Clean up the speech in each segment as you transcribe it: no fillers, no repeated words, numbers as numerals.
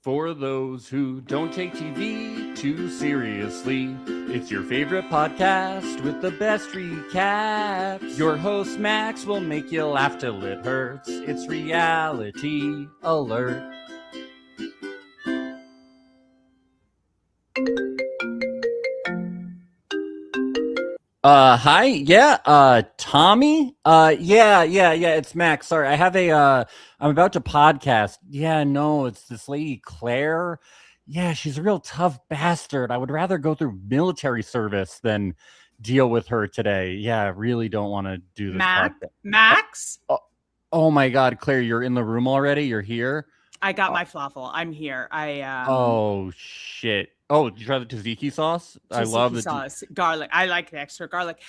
For those who don't take TV too seriously, it's your favorite podcast with the best recaps. Your host Max will make you laugh till it hurts. It's Reality Alert. Hi, Tommy. It's Max. Sorry, I have I'm about to podcast. Yeah, no, it's this lady Claire. Yeah, she's a real tough bastard. I would rather go through military service than deal with her today. Yeah, I really don't want to do this podcast. Max? Oh my God, Claire, you're in the room already? You're here? I got my falafel. I'm here. Oh shit. Oh, did you try the tzatziki sauce? I love the sauce. Garlic. I like the extra garlic.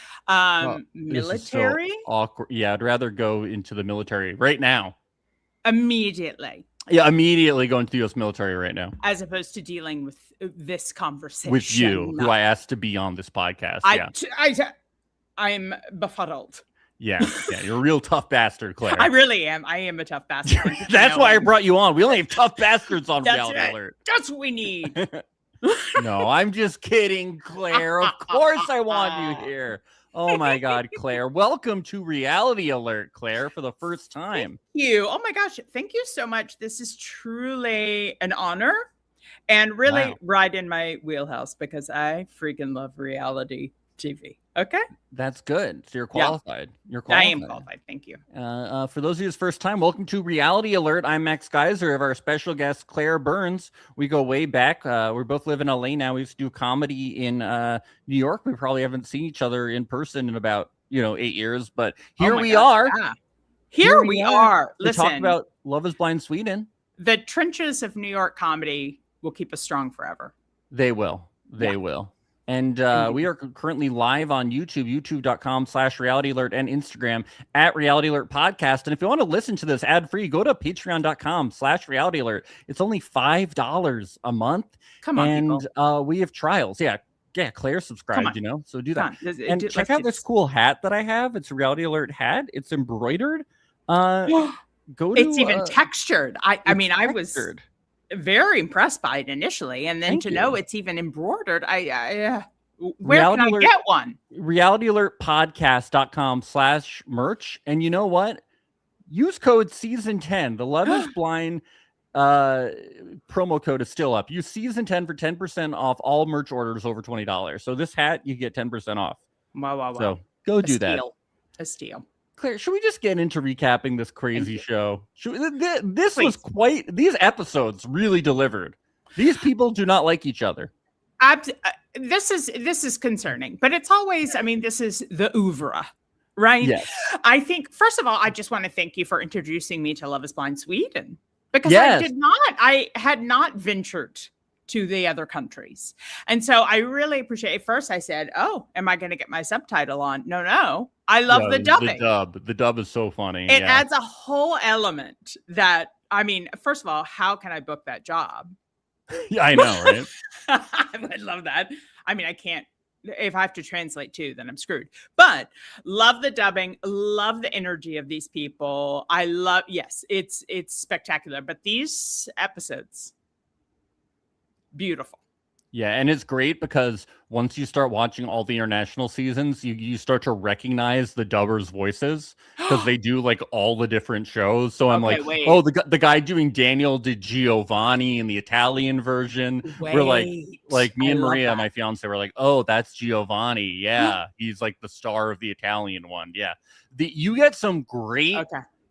Military? So awkward. Yeah, I'd rather go into the military right now. Immediately. Yeah, immediately go into the U.S. military right now. As opposed to dealing with this conversation. With you, who I asked to be on this podcast. I'm befuddled. Yeah, you're a real tough bastard, Claire. I really am. I am a tough bastard. That's why I brought you on. We only have tough bastards on Reality Alert. That's what we need. No, I'm just kidding, Claire. Of course I want you here. Oh my God, Claire. Welcome to Reality Alert, Claire, for the first time. Thank you. Oh my gosh. Thank you so much. This is truly an honor and really right in my wheelhouse because I freaking love reality TV. Okay. That's good. So you're qualified. Yeah. You're qualified. I am qualified. Thank you. For those of you who's first time, welcome to Reality Alert. I'm Max Gieser of our special guest, Claire Burns. We go way back. We both live in LA now. We used to do comedy in New York. We probably haven't seen each other in person in about, 8 years, but here we are. Yeah. Here we are. Listen, we talk about Love is Blind Sweden. The trenches of New York comedy will keep us strong forever. They will. They will. And we are currently live on YouTube, youtube.com/Reality Alert, and Instagram at Reality Alert Podcast. And if you want to listen to this ad free, go to patreon.com/Reality Alert. It's only $5 a month. Come on, and we have trials. Yeah, Claire subscribed, so do that. And check out this cool hat that I have. It's a Reality Alert hat. It's embroidered. It's even textured. I mean, I was very impressed by it initially, and then know it's even embroidered. Where can I get one? RealityAlertPodcast.com/merch. And you know what? Use code season 10. The Love is Blind promo code is still up. Use season 10 for 10% off all merch orders over $20. So this hat, you get 10% off. Wow. So go do that. A steal. Claire, should we just get into recapping this crazy show? These episodes really delivered. These people do not like each other. This is concerning, but it's always, this is the oeuvre, right? Yes. I think, first of all, I just want to thank you for introducing me to Love is Blind Sweden, because I had not ventured to the other countries. And so I really appreciate it. First I said, oh, am I going to get my subtitle on? No. I love the dubbing. The dub is so funny. It adds a whole element that, first of all, how can I book that job? Yeah, I know, right? I would love that. I can't, if I have to translate too, then I'm screwed. But love the dubbing, love the energy of these people. It's spectacular. But these episodes, beautiful. Yeah, and it's great because once you start watching all the international seasons, you start to recognize the dubbers' voices because they do like all the different shows. So I'm the guy doing Daniel did Giovanni in the Italian version. We're like me and Maria, my fiance, were like, oh, that's Giovanni. Yeah, he's like the star of the Italian one. Yeah, you get some great.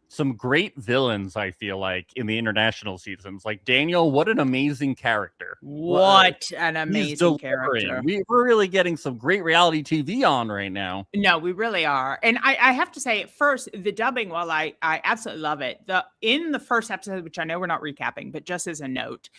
Some great villains, I feel like, in the international seasons. Like Daniel, what an amazing character. What an amazing character. We're really getting some great reality TV on right now. No, we really are. And I have to say, first, the dubbing, while I absolutely love it, in the first episode, which I know we're not recapping, but just as a note,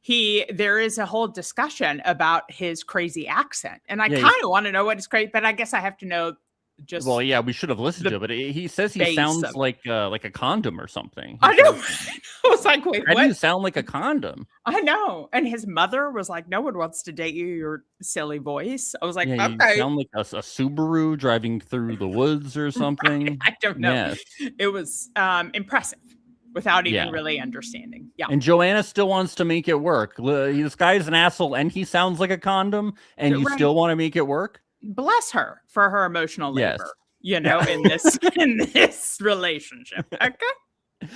there is a whole discussion about his crazy accent. And I kind of want to know what is crazy, but I guess I have to know. We should have listened to it, but he says he sounds like a condom or something. I know. I was like, wait, how do you sound like a condom? I know. And his mother was like, no one wants to date you, your silly voice. I was like, okay. You sound like a Subaru driving through the woods or something. I don't know. Yes. It was impressive. without even really understanding. Yeah. And Joanna still wants to make it work. This guy's an asshole and he sounds like a condom and you still want to make it work? Bless her for her emotional labor, in this relationship. Okay.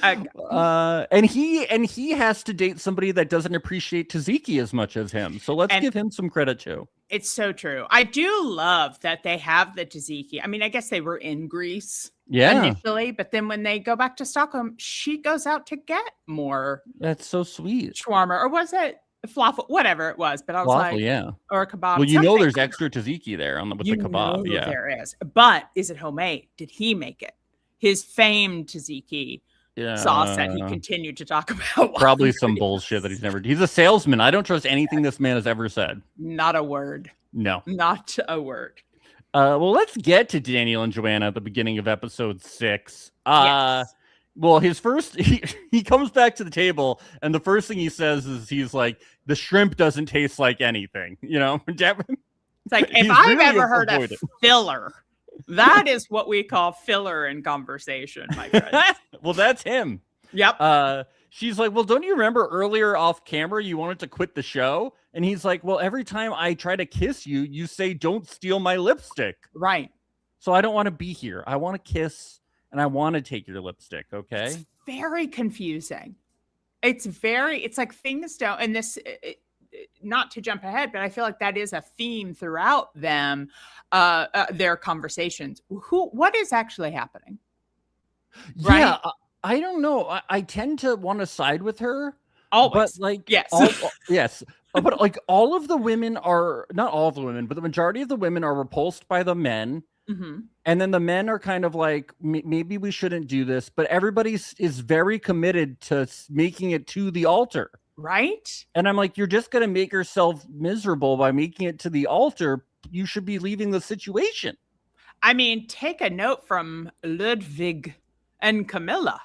And he has to date somebody that doesn't appreciate tzatziki as much as him. So let's give him some credit too. It's so true. I do love that they have the tzatziki. I mean, I guess they were in Greece initially, but then when they go back to Stockholm, she goes out to get more. That's so sweet. Shawarma, or was it falafel? Whatever it was, but I was falafel, or a kebab. Well, there's extra tzatziki there with the kebab. There is. But is it homemade? Did he make it? His famed tzatziki sauce that he continued to talk about. Probably some bullshit that he's a salesman. I don't trust anything this man has ever said. Not a word. No. Not a word. Well, let's get to Daniel and Joanna at the beginning of episode 6. Well, he comes back to the table and the first thing he says is he's like, the shrimp doesn't taste like anything, It's like, if I've ever heard of filler, that is what we call filler in conversation, my friends. Well, that's him. Yep. She's like, well, don't you remember earlier off camera you wanted to quit the show? And he's like, well, every time I try to kiss you, you say, don't steal my lipstick. Right. So I don't want to be here. I want to kiss and I want to take your lipstick. Okay. It's very confusing. It's like things don't, and this, not to jump ahead, but I feel like that is a theme throughout their conversations. What is actually happening? Right? Yeah, I don't know. I tend to want to side with her. Always. But like, yes. Yes. But like all of the women are, not all of the women, but the majority of the women are repulsed by the men. Mm-hmm. And then the men are kind of like, maybe we shouldn't do this, but everybody is very committed to making it to the altar. Right. And I'm like, you're just going to make yourself miserable by making it to the altar. You should be leaving the situation. I mean, take a note from Ludwig and Camilla.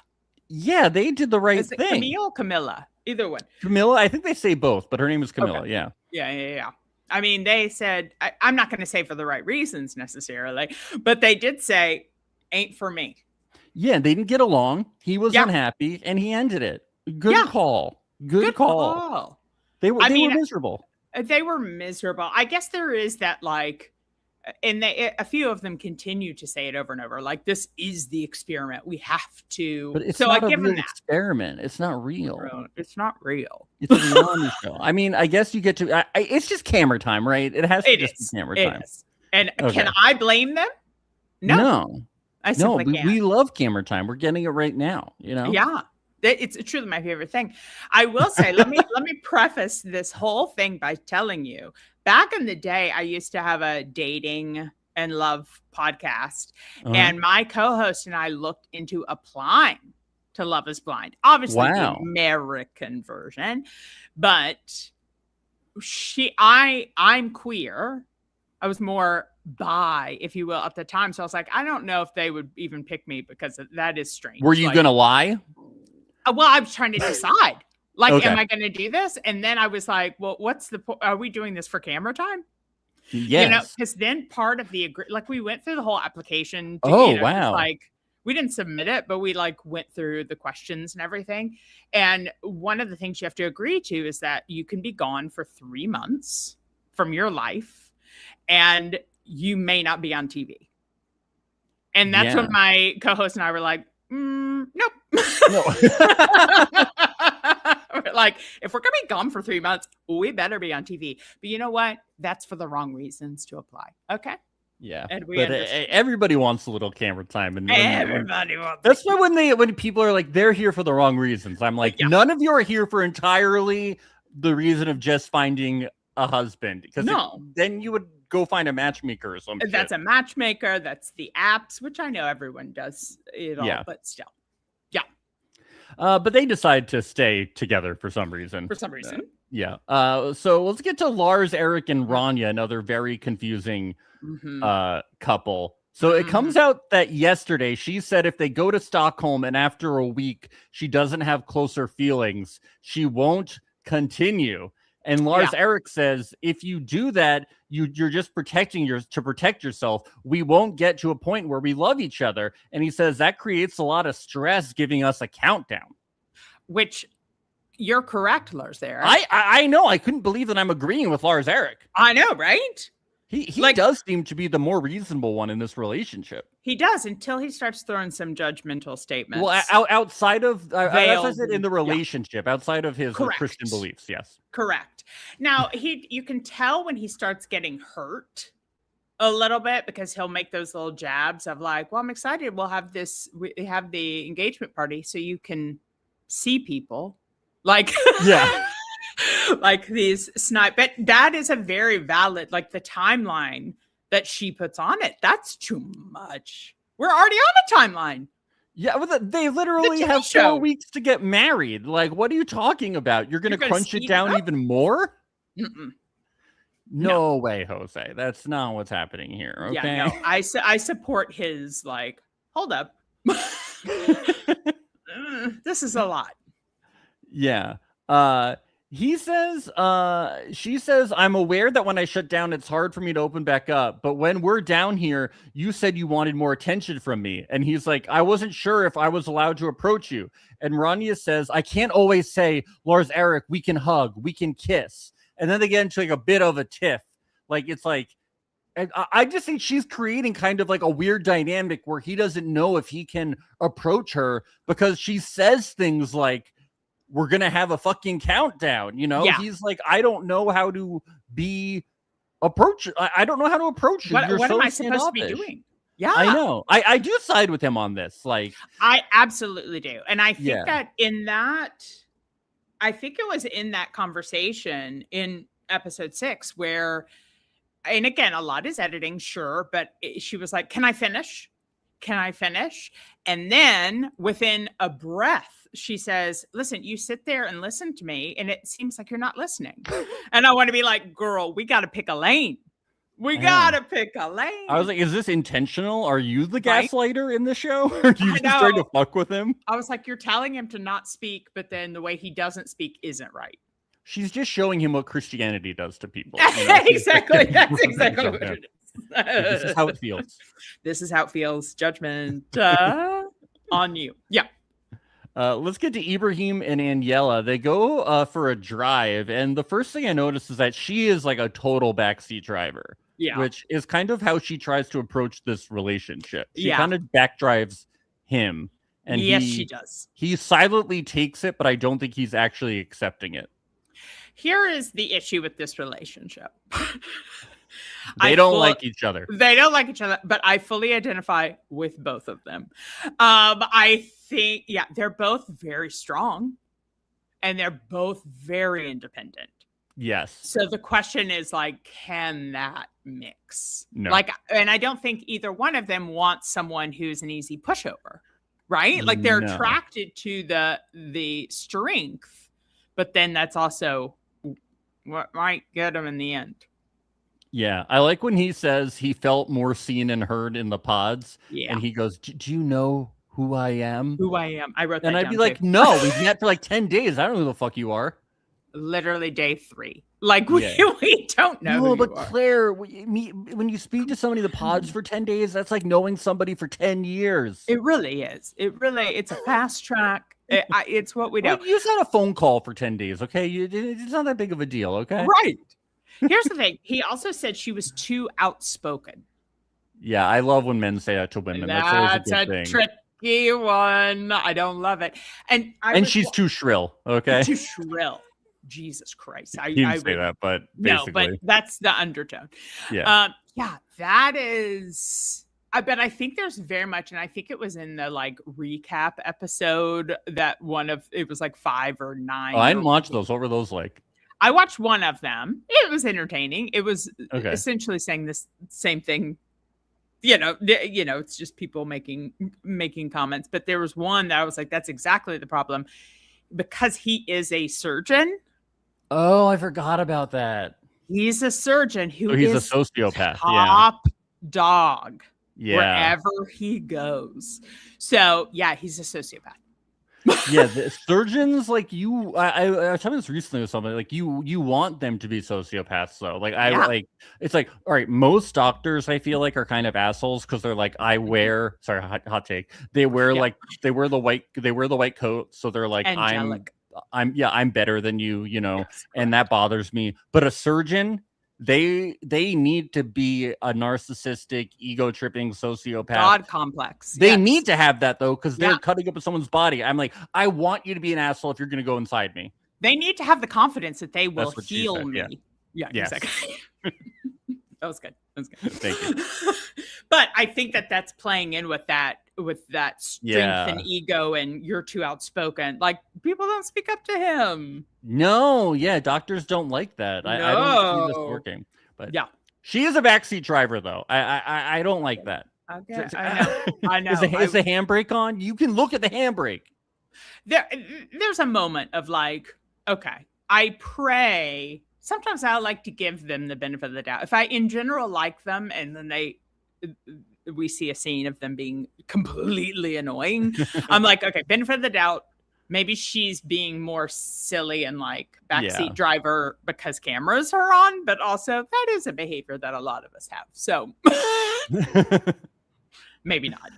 Yeah, they did the right thing. Camille, Camilla, either one. Camilla, I think they say both, but her name is Camilla. Okay. Yeah. Yeah. I mean, they said, I'm not going to say for the right reasons necessarily, but they did say, ain't for me. Yeah, they didn't get along. He was unhappy and he ended it. Good call. Good call. They were miserable. They were miserable. I guess there is that, like, and a few of them continue to say it over and over. Like, this is the experiment. We have to. But it's not a real experiment. It's not real. It's not real. It's a reality show. I mean, I guess you get to. It's just camera time, right? It has to just be camera time. Is. And can I blame them? No. I simply can't. We love camera time. We're getting it right now. Yeah. It's truly my favorite thing. I will say, let me preface this whole thing by telling you, back in the day, I used to have a dating and love podcast, and my co-host and I looked into applying to Love is Blind. Obviously, the American version, but I'm queer. I was more bi, if you will, at the time. So I was like, I don't know if they would even pick me because that is strange. Were you going to lie? Well, I was trying to decide, like, am I going to do this? And then I was like, well, what's the point? Are we doing this for camera time? Yes. Because then part of we went through the whole application. Wow. Like, we didn't submit it, but we went through the questions and everything. And one of the things you have to agree to is that you can be gone for 3 months from your life and you may not be on TV. And that's when my co-host and I were like, nope. No. Like, if we're gonna be gone for 3 months, we better be on TV. But you know what? That's for the wrong reasons to apply. Okay. Yeah. And everybody wants a little camera time, and everybody wants. That's why when people are like, they're here for the wrong reasons, I'm like, none of you are here for entirely the reason of just finding a husband. Because then you would go find a matchmaker or something. That's a matchmaker. That's the apps, which I know everyone does it all, but still. Yeah. But they decide to stay together for some reason. Yeah. So let's get to Lars, Eric, and Rania, another very confusing couple. So it comes out that yesterday she said if they go to Stockholm and after a week she doesn't have closer feelings, she won't continue. And Lars Eric says, if you do that, you're just protect yourself. We won't get to a point where we love each other. And he says that creates a lot of stress, giving us a countdown. which you're correct, Lars Eric. I know. I couldn't believe that I'm agreeing with Lars Eric. I know, right? He does seem to be the more reasonable one in this relationship. He does, until he starts throwing some judgmental statements. Well, outside of as I said, in the relationship, outside of his Christian beliefs, yes. Correct. Now, you can tell when he starts getting hurt a little bit, because he'll make those little jabs of like, well, I'm excited. We have the engagement party so you can see people. Like, yeah. Like these snipe. But that is a very valid, like the timeline that she puts on it. That's too much. We're already on a timeline. Yeah, they literally have 4 weeks to get married. Like, what are you talking about? You're going to crunch it down even more? Mm-mm. No way, Jose. That's not what's happening here. Okay. Yeah, no. I support his like, hold up. This is a lot. Yeah. She says, I'm aware that when I shut down, it's hard for me to open back up. But when we're down here, you said you wanted more attention from me. And he's like, I wasn't sure if I was allowed to approach you. And Rania says, I can't always say, Lars Eric, we can hug, we can kiss. And then they get into like a bit of a tiff. Like, it's like, I just think she's creating kind of like a weird dynamic where he doesn't know if he can approach her, because she says things like, we're going to have a fucking countdown. You know, He's like, I don't know how to approach. I don't know how to approach you. What am I supposed to be doing? Yeah, I know. I do side with him on this. Like, I absolutely do. And I think that I think it was in that conversation in episode 6 where, and again, a lot is editing, sure, but she was like, can I finish? Can I finish? And then within a breath, she says, listen, you sit there and listen to me, and it seems like you're not listening. And I want to be like, girl, we got to pick a lane. We got to pick a lane. I was like, is this intentional? Are you the gaslighter in the show? Or are you just trying to fuck with him? I was like, you're telling him to not speak, but then the way he doesn't speak isn't right. She's just showing him what Christianity does to people. You know? Exactly. That's exactly what it is. This is how it feels. This is how it feels. Judgment on you. Yeah. Let's get to Ibrahim and Aniela. They go for a drive, and the first thing I notice is that she is like a total backseat driver. Yeah. Which is kind of how she tries to approach this relationship. She kind of backdrives him. And she does. He silently takes it, but I don't think he's actually accepting it. Here is the issue with this relationship. They don't like each other. They don't like each other, but I fully identify with both of them. I think, they're both very strong, and they're both very independent. Yes. So the question is like, can that mix? No. Like, and I don't think either one of them wants someone who's an easy pushover, right? Like they're attracted to the strength, but then that's also what might get them in the end. Yeah, I like when he says he felt more seen and heard in the pods. Yeah. And he goes, do you know who I am? Who I am. I wrote that down. And I'd be like, too. No, we've met for like 10 days. I don't know who the fuck you are. Literally day 3. Like, we don't know. No, but Claire, when you speak to somebody in the pods for 10 days, that's like knowing somebody for 10 years. It really is. It's a fast track. It's what we do. You just had a phone call for 10 days, okay? It's not that big of a deal, okay? Right. Here's the thing. He also said she was too outspoken. Yeah, I love when men say that to women. That's always a good thing. Tricky one. I don't love it. And she's too shrill, okay? Too shrill. Jesus Christ. I didn't say that, but basically. No, but that's the undertone. Yeah. That is... But I think there's very much, and I think it was in the like recap episode that it was like 5 or 9. Oh, I didn't watch those. What were those like? I watched one of them. It was entertaining. It was essentially saying this same thing. It's just people making comments. But there was one that I was like, that's exactly the problem, because he is a surgeon. Oh, I forgot about that. He's a surgeon who he's is a sociopath. Top dog. Yeah. Wherever he goes. So he's a sociopath. Yeah, the surgeons, like, I was talking this recently with somebody, like, you want them to be sociopaths, though. Like, Yeah. it's like, all right, most doctors, I feel like, are kind of assholes because they're like, I wear, sorry, hot take. They wear Yeah. they wear the white coat, so they're like, Angelic. I'm better than you, Yes, and that bothers me. But a surgeon, they need to be a narcissistic, ego tripping sociopath. God complex. They Yes. need to have that, though, because they're Yeah. cutting up someone's body. I'm like, I want you to be an asshole if you're going to go inside me. They need to have the confidence that they will That's what she heal said, me. yeah. Yeah, Yes. exactly. That was good. Thank you. But I think that that's playing in with that strength and Yeah. ego, and you're too outspoken. Like, people don't speak up to him. No, yeah, doctors don't like that. I don't see this No. working. But Yeah. she is a backseat driver, though. I don't like that. Okay, I know. Is the handbrake on? You can look at the handbrake. There's a moment of like, okay, I pray. Sometimes I like to give them the benefit of the doubt. If I, in general, like them, and then we see a scene of them being completely annoying, I'm like, okay, benefit of the doubt. Maybe she's being more silly and like backseat driver because cameras are on, but also that is a behavior that a lot of us have. So maybe not.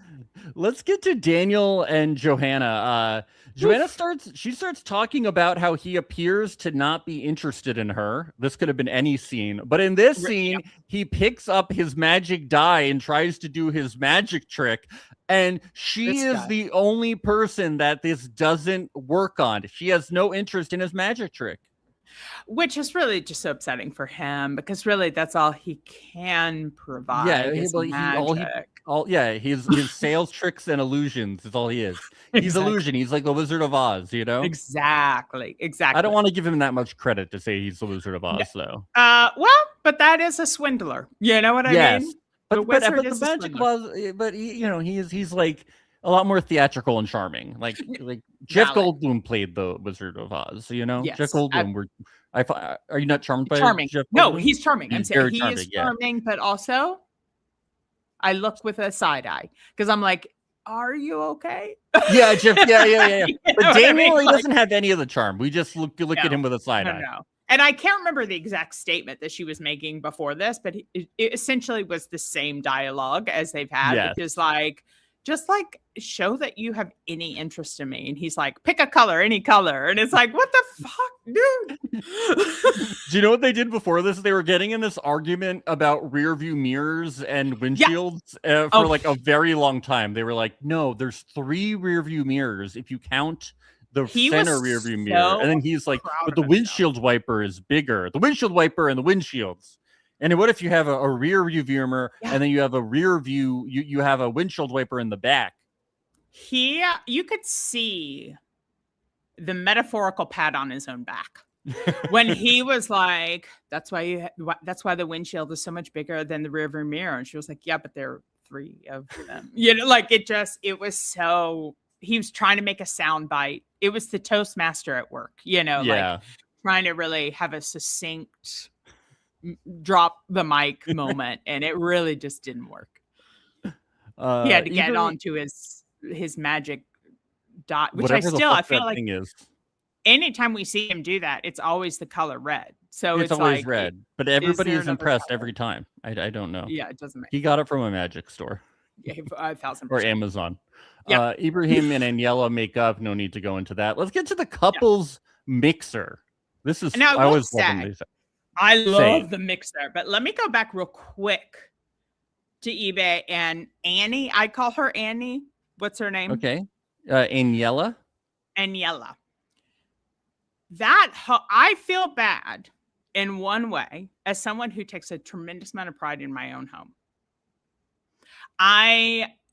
Let's get to Daniel and Johanna. Johanna starts talking about how he appears to not be interested in her. This could have been any scene, but in this scene, he picks up his magic die and tries to do his magic trick. And she is the only person that this doesn't work on. She has no interest in his magic trick. Which is really just so upsetting for him, because really that's all he can provide. Yeah, is his sales tricks and illusions is all he is. He's illusion. He's like the Wizard of Oz, Exactly. I don't want to give him that much credit to say he's the Wizard of Oz, though. Well, but that is a swindler. You know what I mean? But the magic was, but he's like a lot more theatrical and charming. Like Jeff Goldblum played the Wizard of Oz. Yes, Jeff Goldblum. Are you not charmed by charming? Jeff Goldblum? No, he's charming. I'm saying he charming, is charming, but also I look with a side eye because I'm like, are you okay? Yeah, Jeff. Yeah. But Daniel, he doesn't have any of the charm. We just look at him with a side eye. No. And I can't remember the exact statement that she was making before this, but it essentially was the same dialogue as they've had, which is like, just like, show that you have any interest in me. And he's like, pick a color, any color. And it's like, what the fuck, dude? Do you know what they did before this? They were getting in this argument about rear view mirrors and windshields for like a very long time. They were like, no, there's 3 rear view mirrors if you count the center rear view mirror. And then he's like, but the windshield wiper is bigger. The windshield wiper and the windshields. And what if you have a rear view mirror and then you have a rear view, you have a windshield wiper in the back? You could see the metaphorical pat on his own back when he was like, that's why the windshield is so much bigger than the rear view mirror. And she was like, yeah, but there are 3 of them. Like it was so, he was trying to make a sound bite. It was the Toastmaster at work, like trying to really have a succinct drop the mic moment, and it really just didn't work. He had to get onto his magic dot, which I feel like anytime we see him do that, it's always the color red. So it's always like, red, but everybody is impressed every time. I don't know. Yeah, it doesn't matter. He got it from a magic store. Yeah, 1,000%. Or Amazon. Yeah. Ibrahim and Aniela make up. No need to go into that. Let's get to the couples mixer. This is now, I love the mixer, but let me go back real quick to eBay and Annie. I call her Annie. What's her name? Okay. Aniela. That I feel bad in one way as someone who takes a tremendous amount of pride in my own home.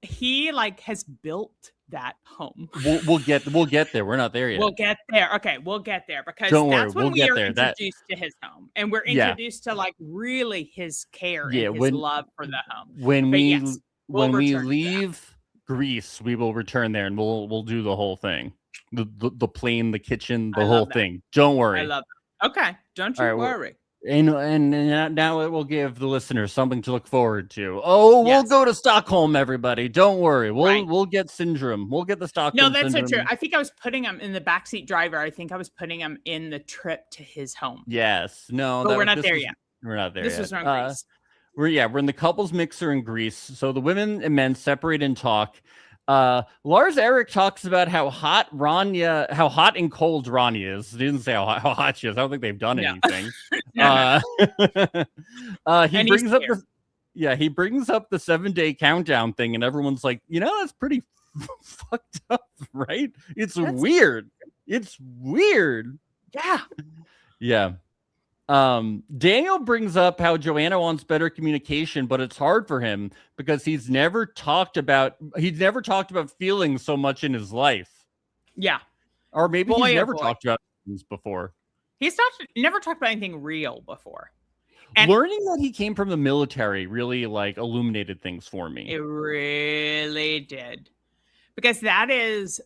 He like has built that home. We'll get there. We're not there yet. We'll get there. Okay, we'll get there because that's when we are introduced to his home, and we're introduced to like really his care and his love for the home. When we leave Greece, we will return there and we'll do the whole thing. The plane, the kitchen, the whole thing. Don't worry. I love it. Okay, don't you worry. And now it will give the listeners something to look forward to. Oh, we'll go to Stockholm, everybody. Don't worry. We'll get syndrome. We'll get the Stockholm syndrome. No, that's syndrome. so true. I think I was putting him in the backseat driver. I think I was putting him in the trip to his home. Yes. No, but we're not there yet. We're not there yet. This was on Greece. We're in the couples mixer in Greece. So the women and men separate and talk. Lars Erik talks about how hot and cold Rania is. He didn't say how hot she is. I don't think they've done anything. He brings up the 7-day countdown thing, and everyone's like, that's pretty fucked up, right? That's weird. It's weird. Yeah. Yeah. Daniel brings up how Joanna wants better communication, but it's hard for him because he's never talked about feelings so much in his life. Yeah. Or maybe he's never talked about things before. He's never talked about anything real before. And learning that he came from the military really illuminated things for me. It really did. Because that is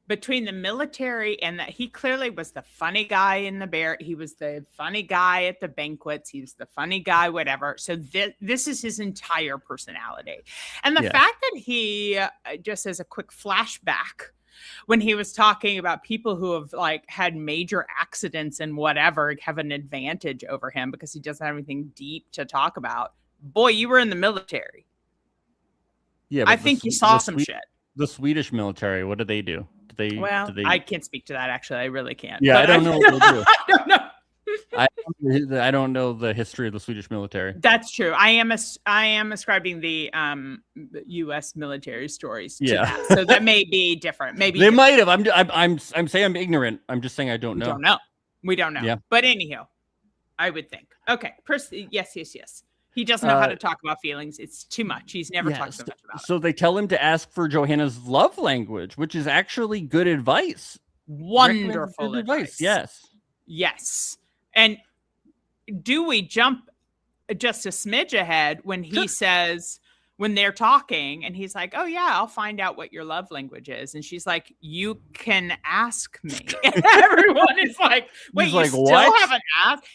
between the military and that, he clearly was the funny guy in the bear. He was the funny guy at the banquets. He was the funny guy, whatever. So this is his entire personality. And the fact that he, just as a quick flashback, when he was talking about people who have had major accidents and whatever have an advantage over him because he doesn't have anything deep to talk about. Boy, you were in the military. Yeah, I think you saw some shit. The Swedish military, what do they do? I can't speak to that, actually. I really can't. Yeah, I don't know what they do. I don't know. I don't know the history of the Swedish military. That's true. I am ascribing the U.S. military stories to that. So that may be different. Maybe they might have. I'm saying I'm ignorant. I'm just saying I don't know. We don't know. Yeah. But anyhow, I would think. Okay. Yes. He doesn't know how to talk about feelings. It's too much. He's never talked so much about it. So they tell him to ask for Johanna's love language, which is actually good advice. Wonderful advice. Yes. And do we jump just a smidge ahead when he says, when they're talking and he's like, oh yeah, I'll find out what your love language is. And she's like, you can ask me. And everyone is like, wait, you still haven't asked?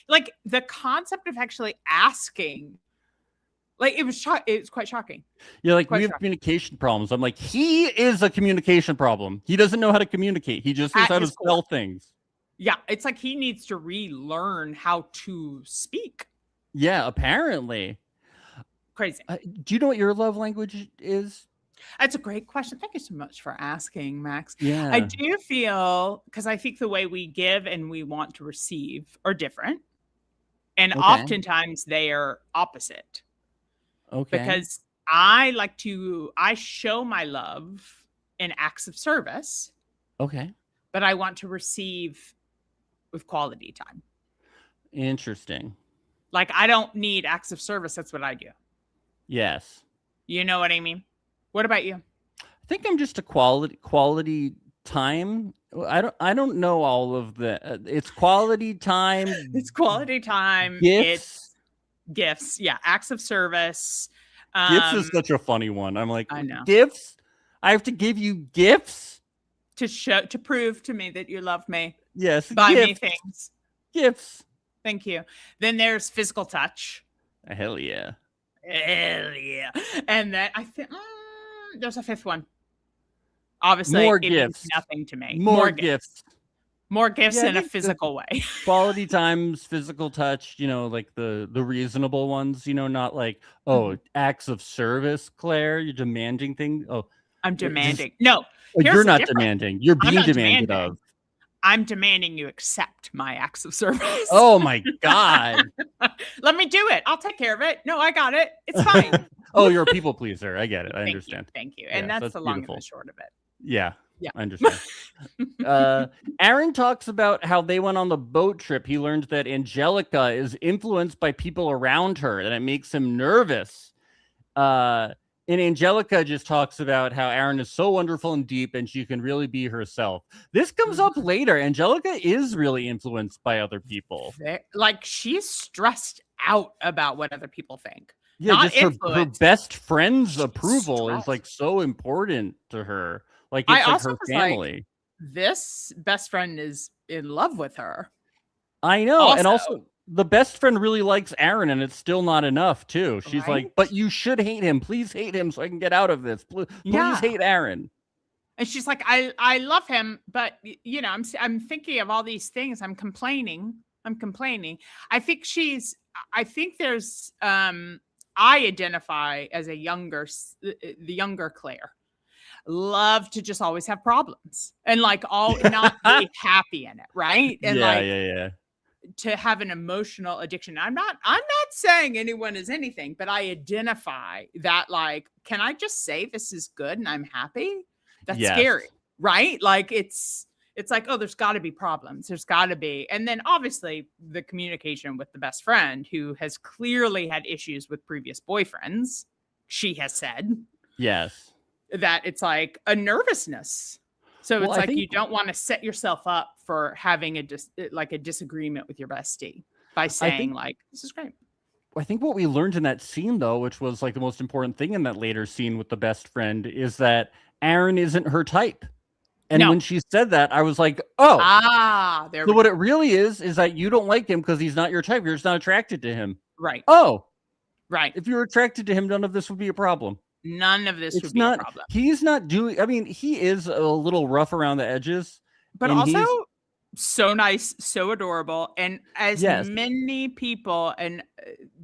The concept of actually asking, it was quite shocking. Yeah, we have communication problems. I'm like, he is a communication problem. He doesn't know how to communicate. He just knows how to spell things. Yeah, it's like he needs to relearn how to speak. Yeah, apparently. Crazy. Do you know what your love language is? That's a great question. Thank you so much for asking, Max. Yeah. I do feel, because I think the way we give and we want to receive are different. And oftentimes they are opposite. Okay. Because I show my love in acts of service. Okay. But I want to receive with quality time. Interesting. I don't need acts of service. That's what I do. Yes. You know what I mean? What about you? I think I'm just a quality time. I don't know all of the it's quality time. It's quality time. Gifts. It's gifts. Yeah. Acts of service. Gifts is such a funny one. I'm like, I know. Gifts? I have to give you gifts? To prove to me that you love me. Yes. Buy me things. Gifts. Thank you. Then there's physical touch. Hell yeah. And then I think there's a fifth one. Obviously, more it gifts. means nothing to me. More gifts. More gifts in a physical way. Quality times, physical touch, the reasonable ones, not acts of service, Claire. You're demanding things. Oh, I'm demanding. No. You're not demanding. You're being demanded of. I'm demanding you accept my acts of service. Oh my God. Let me do it. I'll take care of it. No, I got it. It's fine. Oh, you're a people pleaser. I get it. I understand. Thank you. And that's the long and the short of it. Yeah. I understand. Aaron talks about how they went on the boat trip. He learned that Angelica is influenced by people around her and it makes him nervous. And Angelica just talks about how Aaron is so wonderful and deep and she can really be herself. This comes up later. Angelica is really influenced by other people. She's stressed out about what other people think. Yeah, not just her best friend's approval is so important to her. It's her family. This best friend is in love with her. I know. And also, the best friend really likes Aaron, and it's still not enough, too. She's like, but you should hate him. Please hate him so I can get out of this. Please hate Aaron. And she's like, I love him, but you know, I'm thinking of all these things. I'm complaining. I think there's I identify as the younger Claire. Love to just always have problems and like not be happy in it, right? And yeah. To have an emotional addiction. I'm not saying anyone is anything, but I identify that, like, can I just say this is good and I'm happy? That's scary, right? Like it's like, oh, there's got to be problems. There's got to be. And then obviously the communication with the best friend who has clearly had issues with previous boyfriends. She has said. Yes. That it's like a nervousness. So it's like you don't want to set yourself up for having a disagreement with your bestie by saying like, this is great. I think what we learned in that scene, though, which was like the most important thing in that later scene with the best friend, is that Aaron isn't her type. And when she said that, I was like, oh. So what it really is that you don't like him because he's not your type. You're just not attracted to him. Right. Oh. Right. If you're attracted to him, none of this would be a problem. None of this would be a problem. He's not doing, I mean, he is a little rough around the edges. But also so nice, so adorable. And as many people in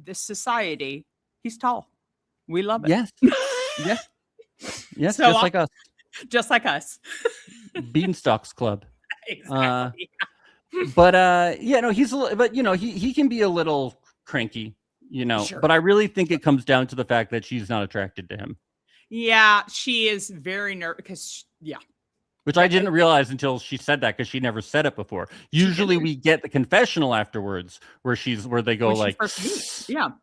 this society, he's tall. We love it. Yes. Yes, so just like us. Just like us. Beanstalks Club. Exactly. But he can be a little cranky. But I really think it comes down to the fact that she's not attracted to him. Yeah, she is very nervous because, Which I didn't realize until she said that, because she never said it before. Usually we get the confessional afterwards where they go like,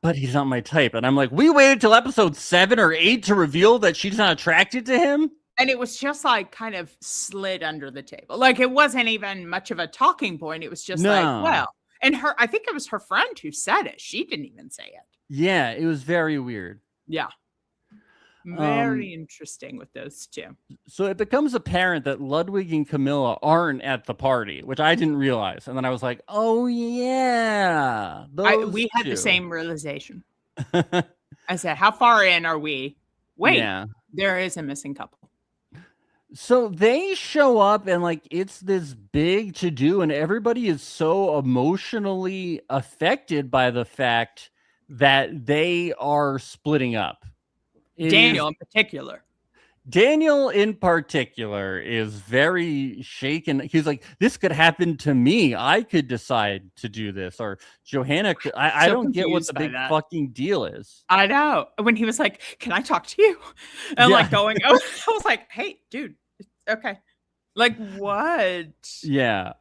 but he's not my type. And I'm like, we waited till episode 7 or 8 to reveal that she's not attracted to him. And it was just like kind of slid under the table. Like it wasn't even much of a talking point. It was just like, well. And I think it was her friend who said it. She didn't even say it. Yeah, it was very weird. Yeah. Very interesting with those two. So it becomes apparent that Ludwig and Camilla aren't at the party, which I didn't realize. And then I was like, oh, yeah. We had the same realization. I said, how far in are we? Wait, there is a missing couple. So they show up and like it's this big to do, and everybody is so emotionally affected by the fact that they are splitting up. Daniel in particular is very shaken. He's like, this could happen to me. I could decide to do this. Or Johanna, I don't get what the big fucking deal is. I know. When he was like, can I talk to you? And like going, I was like, hey, dude, okay. Like what? Yeah.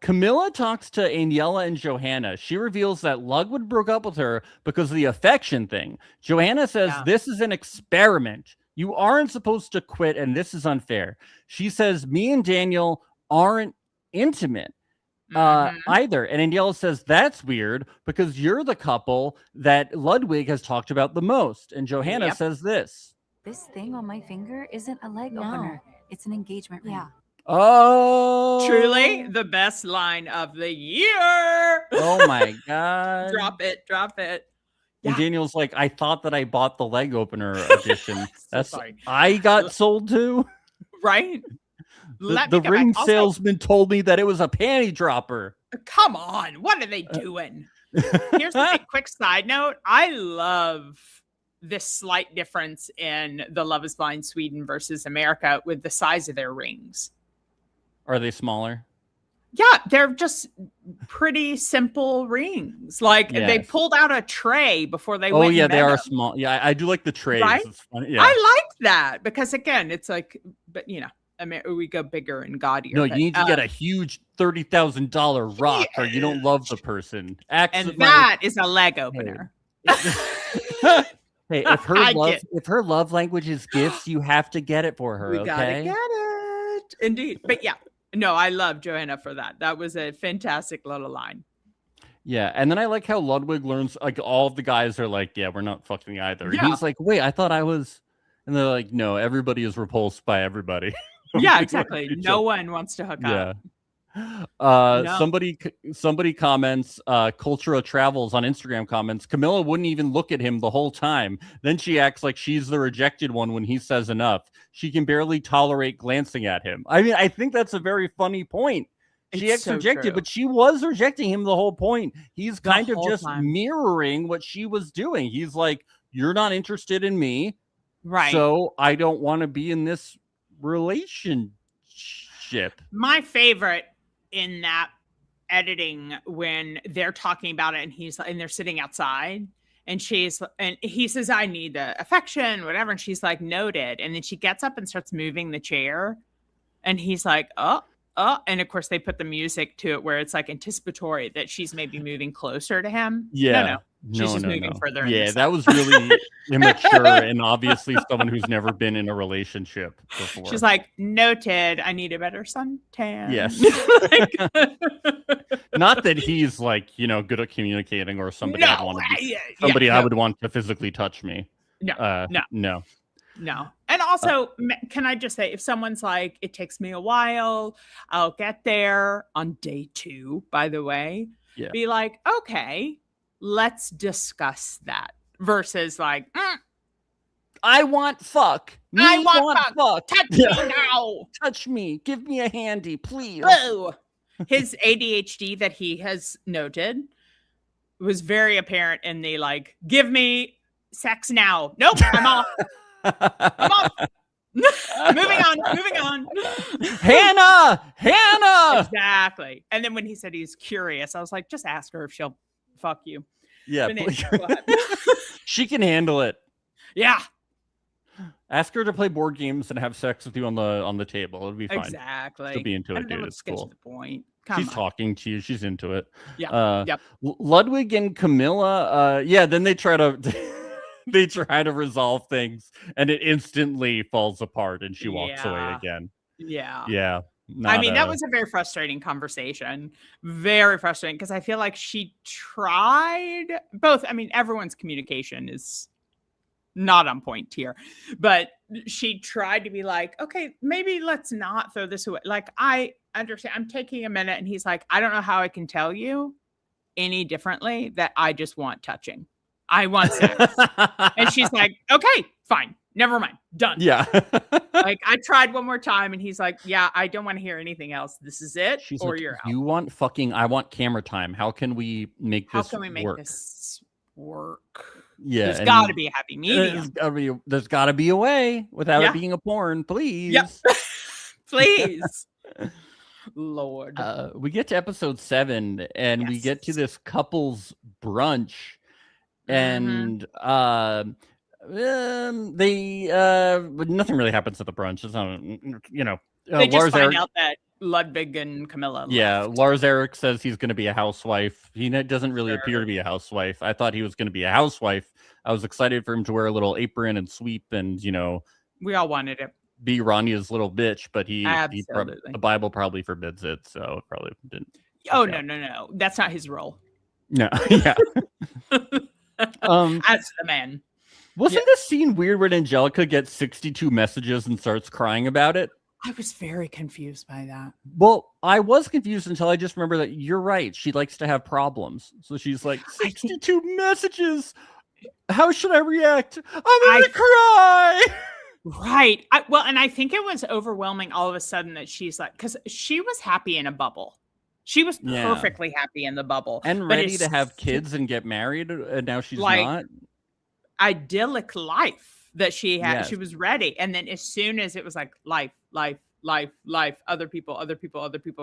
Camilla talks to Aniela and Johanna. She reveals that Ludwig broke up with her because of the affection thing. Johanna says this is an experiment. You aren't supposed to quit, and this is unfair. She says me and Daniel aren't intimate either. And Aniela says that's weird because you're the couple that Ludwig has talked about the most. And Johanna says this. This thing on my finger isn't a leg opener. It's an engagement ring. Yeah. Oh, truly the best line of the year. Oh my God. Drop it. And Daniel's like, I thought that I bought the leg opener edition. That's I got sold to. Right. The ring salesman told me that it was a panty dropper. Come on. What are they doing? Here's a quick side note. I love this slight difference in the Love is Blind Sweden versus America with the size of their rings. Are they smaller? Yeah, they're just pretty simple rings. Like they pulled out a tray before they went. Oh yeah, they are small. Yeah, I do like the trays. Right? It's funny. Yeah. I like that because again, it's like, but I mean, we go bigger and gaudier. No, you need to get a huge $30,000 rock, or you don't love the person. And that is a leg opener. Hey, if her love language is gifts, you have to get it for her. We gotta get it, indeed. But yeah, no, I love Johanna for that. That was a fantastic little line. Yeah, and then I like how Ludwig learns. Like all of the guys are like, "Yeah, we're not fucking either." Yeah. He's like, "Wait, I thought I was," and they're like, "No, everybody is repulsed by everybody." Yeah, exactly. No one wants to hook up. No. Somebody comments, Cultura Travels on Instagram comments, Camilla wouldn't even look at him the whole time. Then she acts like she's the rejected one when he says enough. She can barely tolerate glancing at him. I mean, I think that's a very funny point. She acts rejected, but she was rejecting him the whole point. He's kind of just mirroring what she was doing. He's like, you're not interested in me. Right. So I don't want to be in this relationship. My favorite in that editing when they're talking about it and they're sitting outside and he says, I need affection, whatever. And she's like, noted. And then she gets up and starts moving the chair. And he's like, oh. And of course they put the music to it where it's like anticipatory that she's maybe moving closer to him. Yeah. She's just moving further. Yeah, that was really immature and obviously someone who's never been in a relationship before. She's like, noted, I need a better suntan. Yes. Not that he's like, good at communicating or somebody I would want to physically touch me. No. And also, can I just say, if someone's like, it takes me a while, I'll get there on day 2, by the way, be like, okay, let's discuss that versus like, I want fuck. I want fuck. Touch me now. Touch me. Give me a handy, please. Whoa. His ADHD that he has noted was very apparent in the like, give me sex now. Nope, I'm off. I'm off. Moving on. Hannah. Exactly. And then when he said he's curious, I was like, just ask her if she'll fuck you. Yeah. She can handle it. Yeah. Ask her to play board games and have sex with you on the table. It'll be fine. Exactly. She'll be into it, dude. It's cool. To the point. She's talking to you. She's into it. Yeah. Yep. Ludwig and Camilla. Then they try to resolve things, and it instantly falls apart, and she walks away again. Yeah. That was a very frustrating conversation. Very frustrating because I feel like she tried both. I mean, everyone's communication is not on point here, but she tried to be like, okay, maybe let's not throw this away. Like, I understand. I'm taking a minute. And he's like, I don't know how I can tell you any differently that I just want touching. I want sex. And she's like, okay, fine. Never mind. Done. Yeah. Like, I tried one more time and he's like, yeah, I don't want to hear anything else. This is it. She's or like, you're out. You want fucking, I want camera time. How can we make this work? Yeah. There's got to be a happy medium. There's got to be a way without it being a porn, please. Yep. Please. Lord. We get to episode 7 and we get to this couple's brunch. And nothing really happens at the brunch. It's not, they just find out that Ludwig and Camilla left. Lars Eric says he's going to be a housewife. He doesn't really appear to be a housewife. I thought he was going to be a housewife. I was excited for him to wear a little apron and sweep and we all wanted it. Be Rania's little bitch, but the Bible probably forbids it, so it probably didn't. No. That's not his role. No. Yeah. As the man. Wasn't this scene weird when Angelica gets 62 messages and starts crying about it? I was very confused by that. Well, I was confused until I just remember that you're right. She likes to have problems. So she's like, 62 messages. How should I react? I'm going to cry. Right. And I think it was overwhelming all of a sudden that she's like, because she was happy in a bubble. She was perfectly happy in the bubble. And ready to have kids and get married. And now she's not. Idyllic life that she had. Yes. She was ready. And then as soon as it was like life, other people,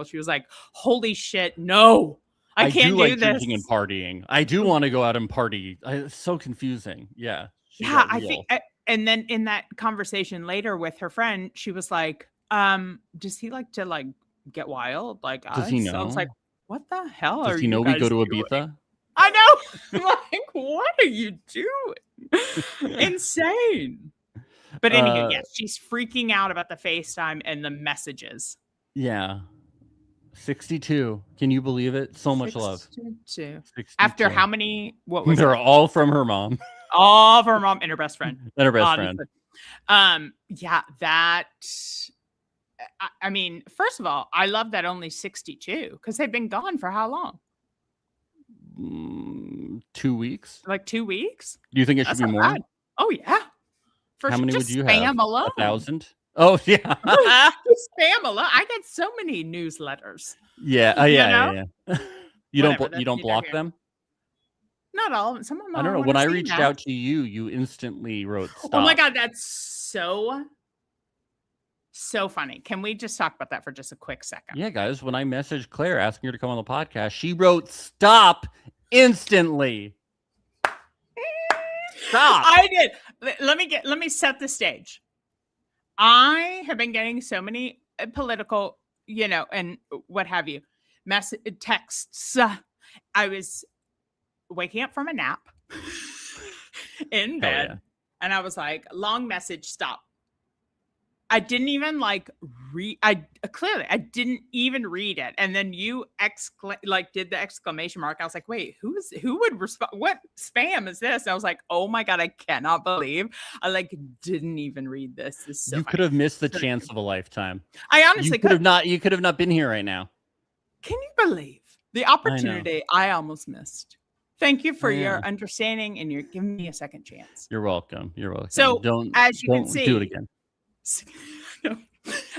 she was like, holy shit, no. I can't do this. Drinking and partying. I do want to go out and party. It's so confusing. Yeah. I think. And then in that conversation later with her friend, she was like, does he like to get wild like us? Does he know? So I was like, what the hell does he know we go to Ibiza? I know. Like, what are you doing? Insane. But anyway, yes, she's freaking out about the FaceTime and the messages. Yeah. 62. Can you believe it? So much 62. love. 62. After how many? What was They're all from her mom. All of her mom and her best friend. And her best friend. Yeah, that I mean, first of all, I love that only 62 because they've been gone for how long? 2 weeks. Like 2 weeks? Do you think it should That's be not more? bad. Oh yeah, for How sure. many would Just you have? spam alone. 1,000? Oh yeah. Just spam alone. I get so many newsletters. Yeah. Yeah. You Whatever, don't that's block neither here. them? Not all of them. Some of them I don't know. wanna When I see reached now. out to you, you instantly wrote stop. Oh my God, that's so funny. Can we just talk about that for just a quick second? Yeah, guys, when I messaged Claire asking her to come on the podcast, she wrote stop instantly. Stop. I did. Let me set the stage. I have been getting so many political, and what have you, texts. I was waking up from a nap in bed, and I was like, long message, stop. I didn't even read. I didn't even read it, and then you did the exclamation mark. I was like, wait, who would respond? What spam is this? And I was like, oh my God, I cannot believe I didn't even read this. This is so you funny. could have missed the chance of a lifetime. I honestly could have not. You could have not been here right now. Can you believe the opportunity I almost missed? Thank you for your understanding, and you're giving me a second chance. You're welcome. So as you can don't see, do it again.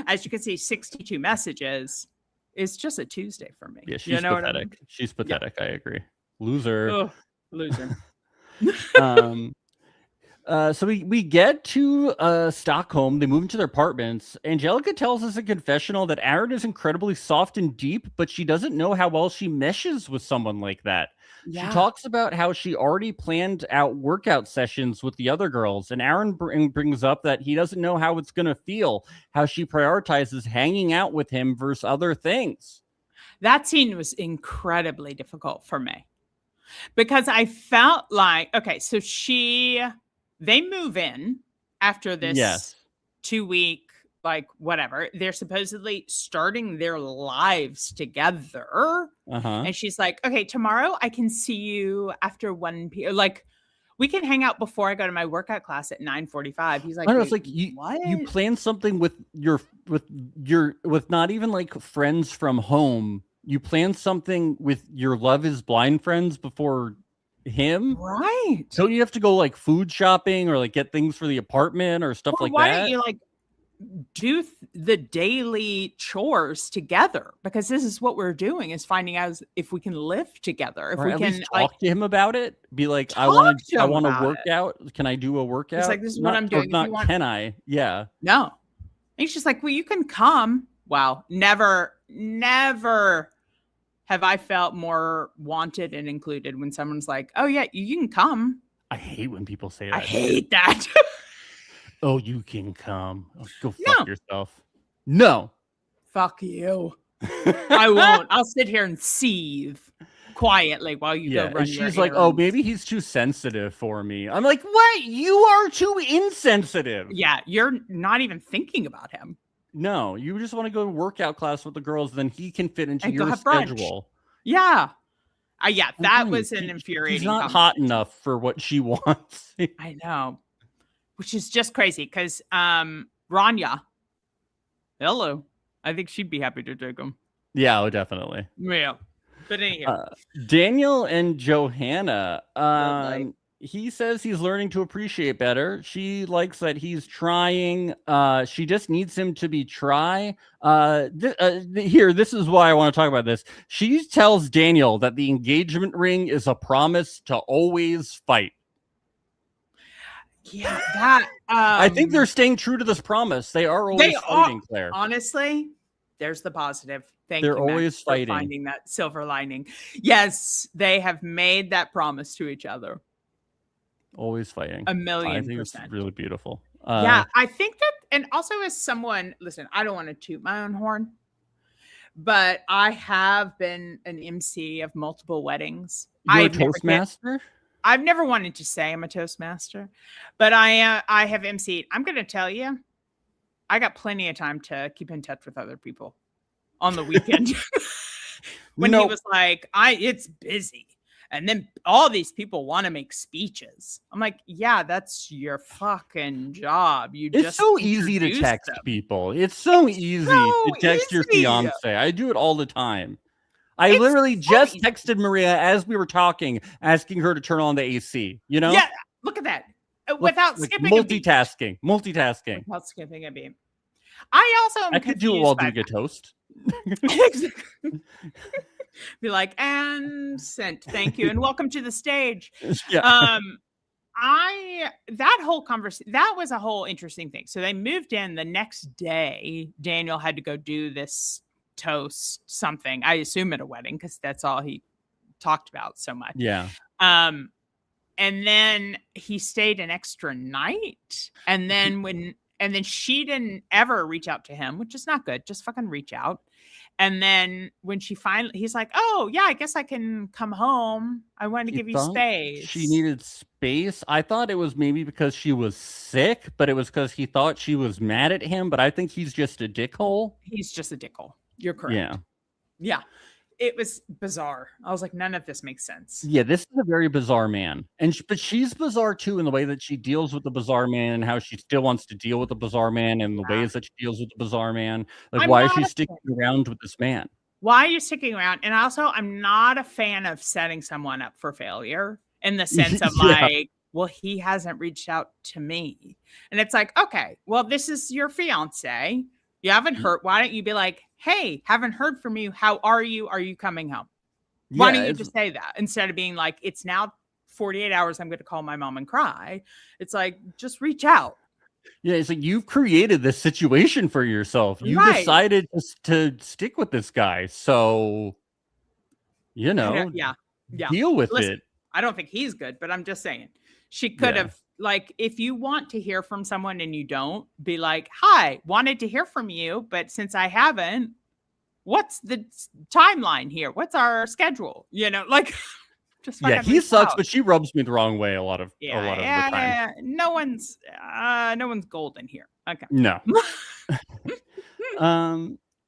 As you can see, 62 messages is just a Tuesday for me. Yeah, she's pathetic. I mean? She's pathetic. Yeah. I agree. Loser. Ugh, loser. So we get to Stockholm. They move into their apartments. Angelica tells us in confessional that Aaron is incredibly soft and deep, but she doesn't know how well she meshes with someone like that. Yeah. She talks about how she already planned out workout sessions with the other girls, and Aaron brings up that he doesn't know how it's going to feel, how she prioritizes hanging out with him versus other things. That scene was incredibly difficult for me because I felt like, okay, so they move in after this 2-week, whatever. They're supposedly starting their lives together. And she's like, okay, tomorrow I can see you after 1 p.m. We can hang out before I go to my workout class at 9:45. He's like, it's like you plan something with not even friends from home. You plan something with your Love Is Blind friends before him, right? Don't you have to go food shopping or get things for the apartment or stuff like that? Why don't you do the daily chores together? Because this is what we're doing, is finding out if we can live together. If or we at can least talk to him about it. Be like, I want to work out. Can I do a workout? It's like, this is what I'm doing. Not can I? Yeah. No. And he's just like, well, you can come. Wow. Never have I felt more wanted and included when someone's like, oh yeah, you can come. I hate when people say that. I hate that. Oh, you can come. Go fuck yourself. No. Fuck you. I won't. I'll sit here and seethe quietly while you go run your she's errands. Like, oh, maybe he's too sensitive for me. I'm like, what? You are too insensitive. Yeah, you're not even thinking about him. No, you just want to go to workout class with the girls, then he can fit into your schedule. Yeah. That was an infuriating. He's not hot enough for what she wants. I know. Which is just crazy because Rania, hello. I think she'd be happy to take him. Yeah, definitely. Yeah. But anyhow. Daniel and Johanna, he says he's learning to appreciate better. She likes that he's trying. She just needs him to be try. Here, this is why I want to talk about this. She tells Daniel that the engagement ring is a promise to always fight. Yeah, that I think they're staying true to this promise. They are always fighting, Claire. Honestly, there's the positive. They're always fighting. For finding that silver lining. Yes, they have made that promise to each other. Always fighting. 1,000,000%. I think it's really beautiful. Yeah, I think that, and also as someone, listen, I don't want to toot my own horn, but I have been an MC of multiple weddings. You're a Toastmaster? I've never wanted to say I'm a Toastmaster, but I have MC'd. I'm going to tell you, I got plenty of time to keep in touch with other people on the weekend. When he was like, it's busy. And then all these people want to make speeches. I'm like, yeah, that's your fucking job. It's so easy to text people. It's so easy to text your fiance. I do it all the time. I literally just texted Maria as we were talking, asking her to turn on the AC. You know? Yeah, look at that. Without skipping multitasking. Without skipping a beat. I also I could do it while doing a toast. Be like, and sent. Thank you, and welcome to the stage. Yeah. That whole conversation, that was a whole interesting thing. So they moved in the next day. Daniel had to go do this toast something. I assume at a wedding because that's all he talked about so much. Yeah. And then he stayed an extra night, and then she didn't ever reach out to him, which is not good. Just fucking reach out. And then when he's like, oh, yeah, I guess I can come home. I wanted to give you space. She needed space. I thought it was maybe because she was sick, but it was because he thought she was mad at him. But I think he's just a dickhole. He's just a dickhole. You're correct. Yeah. Yeah. It was bizarre. I was like, none of this makes sense. Yeah, this is a very bizarre man. But she's bizarre too in the way that she deals with the bizarre man and how she still wants to deal with the bizarre man and the ways that she deals with the bizarre man. Like, why is she sticking around with this man? Why are you sticking around? And also, I'm not a fan of setting someone up for failure in the sense of like, well, he hasn't reached out to me. And it's like, okay, well, this is your fiance. You haven't heard. Why don't you be like, hey, haven't heard from you. How are you? Are you coming home? Why don't you just say that instead of being like, it's now 48 hours. I'm going to call my mom and cry. It's like, just reach out. Yeah, it's like you've created this situation for yourself. You decided to stick with this guy. So, you know, deal with it. I don't think he's good, but I'm just saying she could have. Like, if you want to hear from someone and you don't, be like, hi, wanted to hear from you, but since I haven't, what's the timeline here? What's our schedule? You know, like, just he sucks, but she rubs me the wrong way a lot of the time. Yeah. No one's golden here. Okay. No.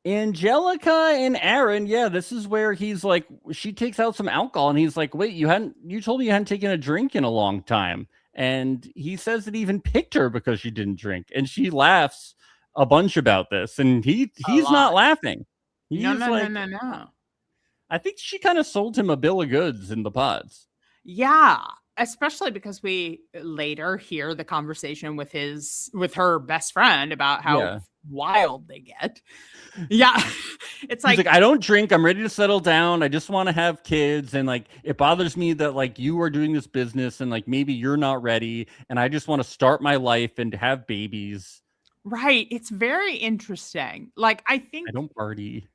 Angelica and Aaron, this is where he's like, she takes out some alcohol and he's like, wait, you told me you hadn't taken a drink in a long time. And he says that he even picked her because she didn't drink. And she laughs a bunch about this. And he's not laughing. No. I think she kind of sold him a bill of goods in the pods. Yeah. Especially because we later hear the conversation with her best friend about how wild they get. Yeah. It's like, I don't drink. I'm ready to settle down. I just want to have kids. And like, it bothers me that like you are doing this business and like maybe you're not ready. And I just want to start my life and have babies. Right. It's very interesting. Like, I think I don't party.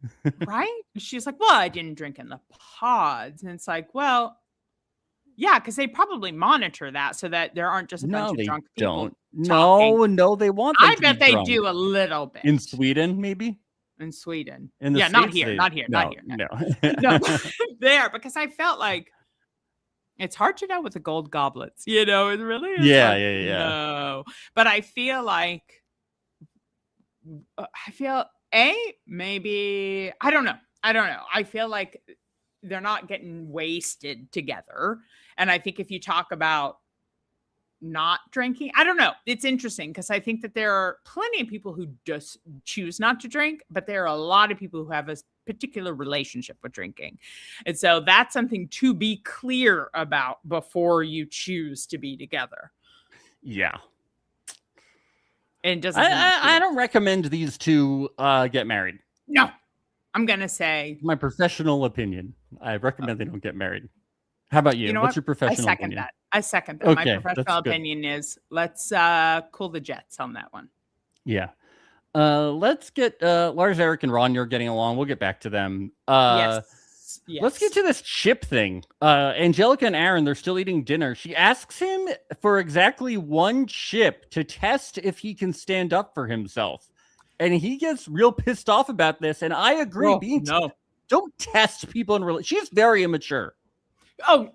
Right. She's like, well, I didn't drink in the pods. And it's like, well, yeah, because they probably monitor that so that there aren't just a bunch of drunk people. No, they want them I bet they do a little bit. In Sweden, maybe? In Sweden. In the States, not here. No. There, because I felt like it's hard to know with the gold goblets. You know, it really is. Yeah. No. But I feel like, maybe, I don't know. I feel like they're not getting wasted together. And I think if you talk about not drinking, I don't know. It's interesting because I think that there are plenty of people who just choose not to drink, but there are a lot of people who have a particular relationship with drinking. And so that's something to be clear about before you choose to be together. Yeah. And doesn't I don't recommend these two get married. No. I'm going to say my professional opinion. I recommend they don't get married. How about you? What's your professional opinion? I second that. Okay, my professional opinion is let's cool the jets on that one. Yeah. Let's get Lars, Eric, and Ron. You're getting along. We'll get back to them. Yes. Let's get to this chip thing. Angelica and Aaron, they're still eating dinner. She asks him for exactly one chip to test if he can stand up for himself. And he gets real pissed off about this. And I agree. Don't test people in relationship. She's very immature. Oh,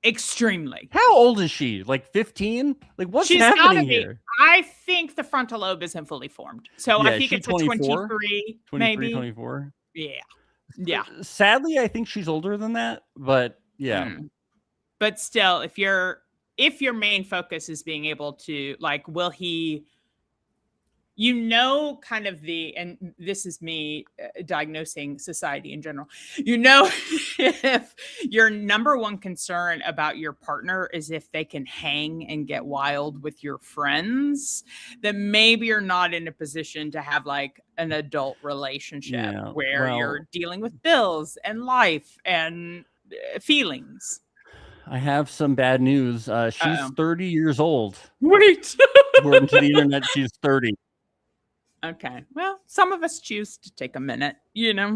extremely. How old is she? Like 15? Like what's happening here? I think the frontal lobe isn't fully formed. So I think it's 24? 23, maybe. 24? Yeah. Sadly, I think she's older than that. But Yeah. But still, if your main focus is being able to, like, will he, kind of and this is me diagnosing society in general, if your number one concern about your partner is if they can hang and get wild with your friends, then maybe you're not in a position to have like an adult relationship where you're dealing with bills and life and feelings. I have some bad news. She's 30 years old. Wait. According to the internet, she's 30. Okay. Well, some of us choose to take a minute, Yeah.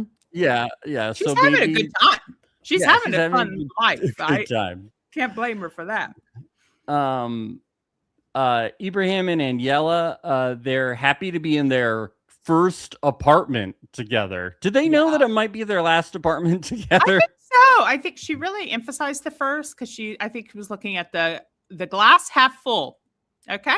She's having a good time. She's having a fun life. Good time. Can't blame her for that. Ibrahim and Aniela, they're happy to be in their first apartment together. Did they know that it might be their last apartment together? I think so. I think she really emphasized the first because I think she was looking at the glass half full. Okay.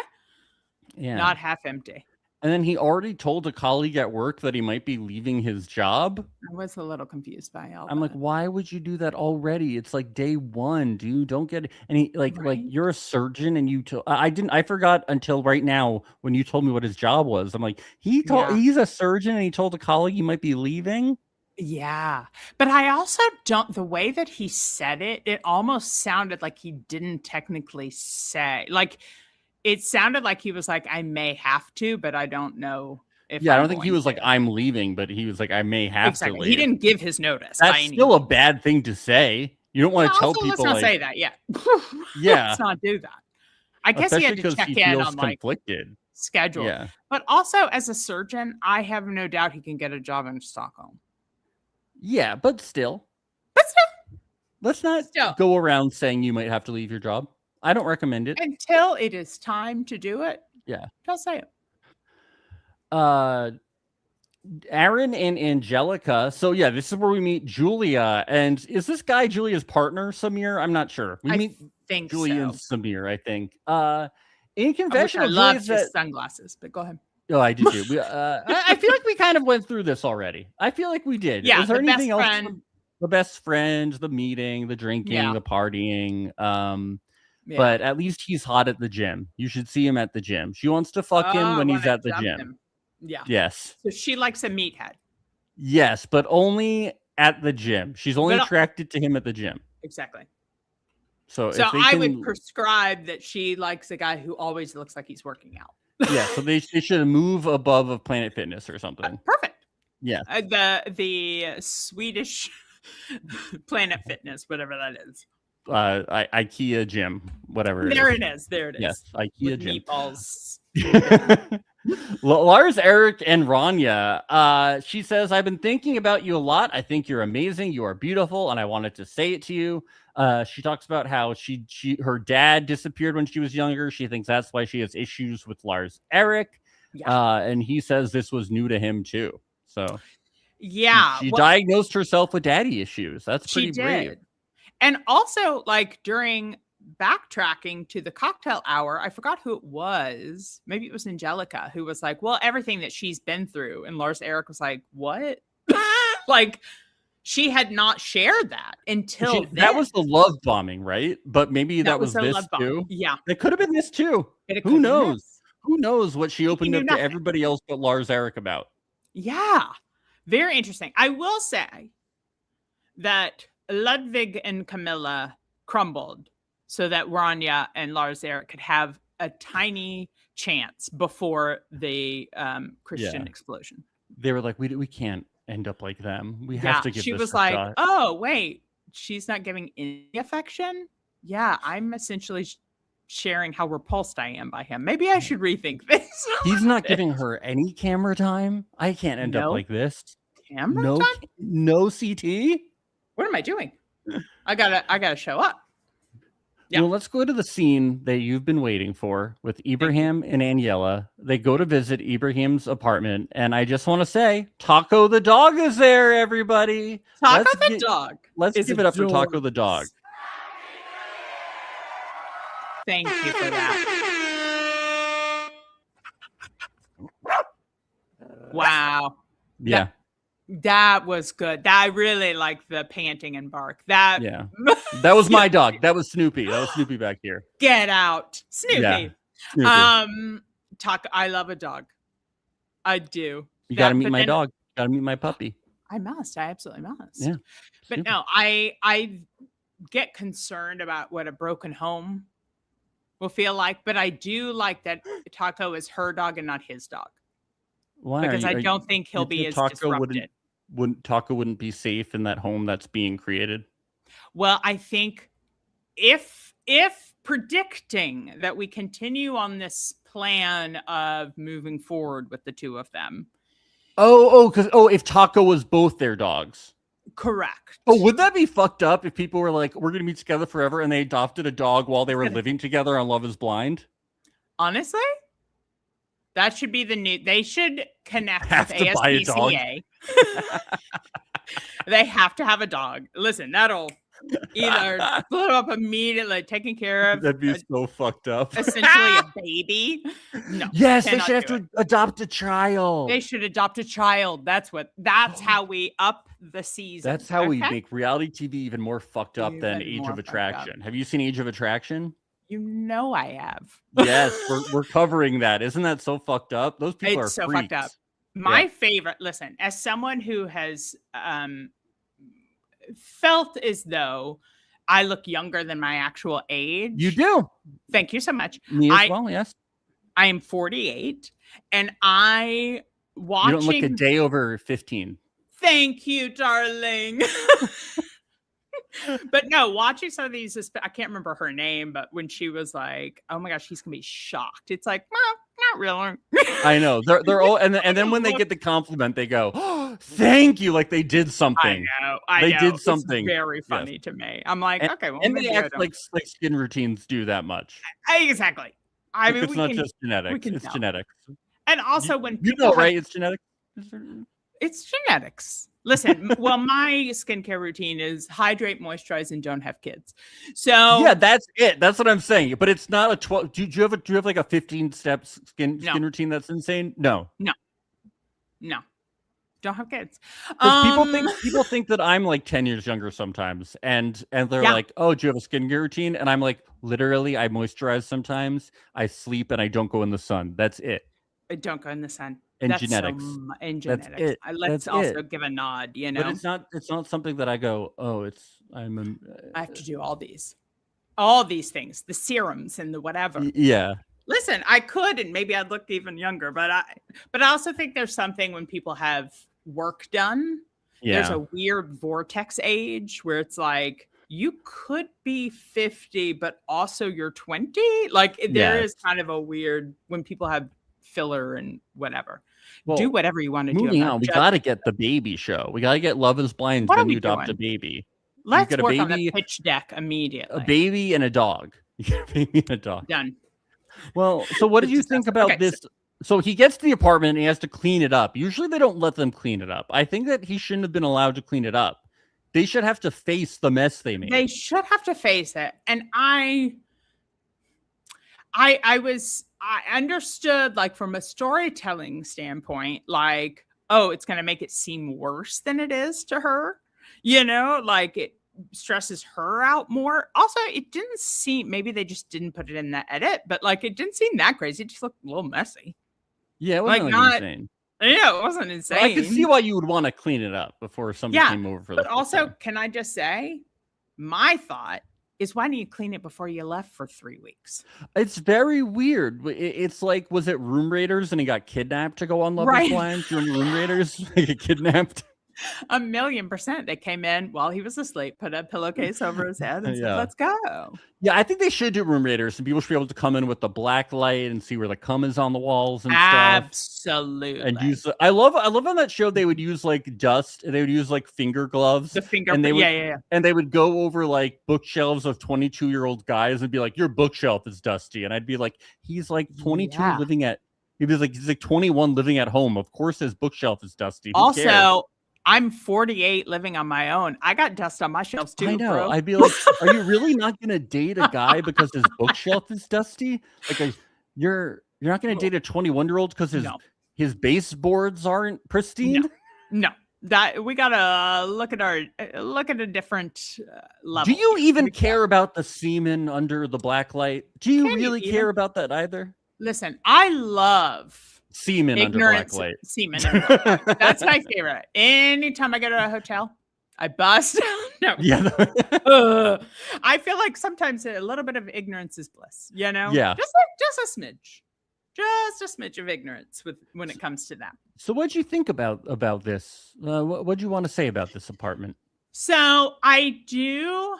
Yeah. Not half empty. And then he already told a colleague at work that he might be leaving his job. I was a little confused by all I'm like, why would you do that already? It's like day one, dude. Don't get it. And he like you're a surgeon, and I forgot until right now when you told me what his job was. I'm like, he's a surgeon, and he told a colleague he might be leaving. Yeah. But I also the way that he said it, it almost sounded like he didn't technically say, like, it sounded like he was like, I may have to, but I don't know if I don't think he was like, I'm leaving, but he was like, I may have to leave. He didn't give his notice. That's still a bad thing to say. You don't want to tell people. Let's not say that. Yeah. Let's not do that. I guess he had to check in on like schedule. Yeah. But also as a surgeon, I have no doubt he can get a job in Stockholm. Yeah, but still. Let's not go around saying you might have to leave your job. I don't recommend it. Until it is time to do it. Yeah. Don't say it. Aaron and Angelica. So yeah, this is where we meet Julia. And is this guy Julia's partner, Samir? I'm not sure. We meet Julia and Samir, I think. In confessional, I love his sunglasses, but go ahead. Oh, I did too. I feel like we kind of went through this already. I feel like we did. Yeah. Is there anything else? The best friend, the meeting, the drinking, the partying. But at least he's hot at the gym. You should see him at the gym. She wants to fuck him when he's at the gym. Yeah. Yes. So she likes a meathead. Yes, but only at the gym. She's only attracted to him at the gym. Exactly. So I would prescribe that she likes a guy who always looks like he's working out. Yeah. So they should move above of Planet Fitness or something. Perfect. Yeah. The Swedish Planet Fitness, whatever that is. IKEA gym, whatever. There it is. Yes, IKEA gym. Meatballs. Lars, Eric, and Rania. She says, I've been thinking about you a lot. I think you're amazing. You are beautiful, and I wanted to say it to you. She talks about how her dad disappeared when she was younger. She thinks that's why she has issues with Lars, Eric. Yeah. And he says this was new to him too. So yeah, she diagnosed herself with daddy issues. That's pretty brave. And also, like, during backtracking to the cocktail hour, I forgot who it was. Maybe it was Angelica who was like, well, everything that she's been through. And Lars Eric was like, what? Like, she had not shared that until that was the love bombing, right? But maybe that was this too. Yeah. It could have been this too. Who knows? Who knows what she opened up to everybody else but Lars Eric about? Yeah. Very interesting. I will say that Ludwig and Camilla crumbled so that Rania and Lars Eric could have a tiny chance before the Christian explosion. They were like, we can't end up like them. We have to give this a shot. She was like, oh, wait, she's not giving any affection? Yeah, I'm essentially sharing how repulsed I am by him. Maybe I should rethink this. He's not giving her any camera time. I can't end up like this. Camera time? No CT? What am I doing? I gotta show up. Yeah. Well, let's go to the scene that you've been waiting for with Ibrahim and Aniela. They go to visit Ibrahim's apartment, and I just want to say, Taco the dog is there, everybody. Taco the dog. Let's give it up for Taco the dog. Thank you for that. Wow. Yeah. That was good. I really like the panting and bark. That was my dog. That was Snoopy. That was Snoopy back here. Get out, Snoopy. Yeah, Snoopy. I love a dog. I do. You got to meet my dog. Got to meet my puppy. I must. I absolutely must. Yeah. But no, I get concerned about what a broken home will feel like. But I do like that Taco is her dog and not his dog. Why? Because I don't think he'll be as disrupted. Taco wouldn't be safe in that home that's being created? Well, I think if predicting that we continue on this plan of moving forward with the two of them. If Taco was both their dogs. Correct. Oh, would that be fucked up if people were like, we're going to be together forever, and they adopted a dog while they were living together on Love is Blind? Honestly? That should be the new. They should connect with ASPCA. They have to have a dog. Listen, that'll either blow up immediately, taken care of. That'd be so fucked up. Essentially a baby. No. Yes, they should have to adopt a child. They should adopt a child. That's how we up the season. That's how we make reality TV even more fucked up than Age of Attraction. Have you seen Age of Attraction? You know I have. Yes, we're covering that. Isn't that so fucked up? Those people are so freaks. fucked up. My favorite, listen, as someone who has felt as though I look younger than my actual age. You do. Thank you so much. Me as well, yes. I am 48 and I watching. You don't look a day over 15. Thank you, darling. But no, watching some of these, I can't remember her name, but when she was like, "Oh my gosh, he's gonna be shocked," it's like, well, not really. I know they're all, and then when they get the compliment, they go, "Oh, thank you!" Like they did something. I know. Did something. It's very funny to me. I'm like, okay, well, and they act like skin routines do that much. Exactly. I mean, it's not just genetics; it's genetics. And also, when people right, it's genetics. It's genetics. Listen, well, my skincare routine is hydrate, moisturize, and don't have kids. So yeah, that's it. That's what I'm saying. But it's not a 12. Do you have like a 15-step skin routine that's insane? No. Don't have kids. People think that I'm like 10 years younger sometimes, and they're like, "Oh, do you have a skincare routine?" And I'm like, literally, I moisturize sometimes. I sleep and I don't go in the sun. That's it. I don't go in the sun. And genetics. That's it. Let's also give a nod, you know. But it's not something that I go, oh, I have to do all these things, the serums and the whatever. Yeah. Listen, I could, and maybe I'd look even younger, but I also think there's something when people have work done. Yeah. There's a weird vortex age where it's like you could be 50, but also you're 20. Like there is kind of a weird when people have filler and whatever. Well, do whatever you want to do. Moving on, we got to get the baby show. We got to get Love is Blind when you adopt a baby. Let's get work on the pitch deck immediately. A baby and a dog. You get a baby and a dog. Done. Well, so what did you think about this? So he gets to the apartment and he has to clean it up. Usually they don't let them clean it up. I think that he shouldn't have been allowed to clean it up. They should have to face the mess they made. They should have to face it. And I understood, like, from a storytelling standpoint, like, oh, it's going to make it seem worse than it is to her. You know, like it stresses her out more. Also, it didn't seem, maybe they just didn't put it in the edit, but like it didn't seem that crazy. It just looked a little messy. Yeah, it wasn't like insane. Yeah, it wasn't insane. Well, I could see why you would want to clean it up before somebody came over for the But also, can I just say, my thought is, why don't you clean it before you left for 3 weeks? It's very weird. It's like, was it Room Raiders and he got kidnapped to go on Love is Blind? During Room Raiders, he get kidnapped. 1,000,000%. They came in while he was asleep, put a pillowcase over his head, and said, "Let's go." Yeah, I think they should do Room Raiders, and people should be able to come in with the black light and see where the cum is on the walls and stuff. Absolutely. And use. I love on that show. They would use like dust. And they would use like finger gloves. The finger. And they would, yeah. And they would go over like bookshelves of 22-year-old guys and be like, "Your bookshelf is dusty," and I'd be like, "He's like 22 living at." He's like 21 living at home. Of course, his bookshelf is dusty. Who cares? I'm 48 living on my own. I got dust on my shelves too. I know. Bro. I'd be like, are you really not going to date a guy because his bookshelf is dusty? Like, you're not going to date a 21-year-old because his baseboards aren't pristine? No. That we gotta look at a different level. Do you even care about the semen under the black light? Do you really care about that either? Listen, I love semen under black light. Semen under black light. That's my favorite. Anytime I go to a hotel, I bust. No. Yeah. I feel like sometimes a little bit of ignorance is bliss, you know? Yeah. Just a smidge. Just a smidge of ignorance when it comes to that. So what'd you think about this? What'd you want to say about this apartment? So I do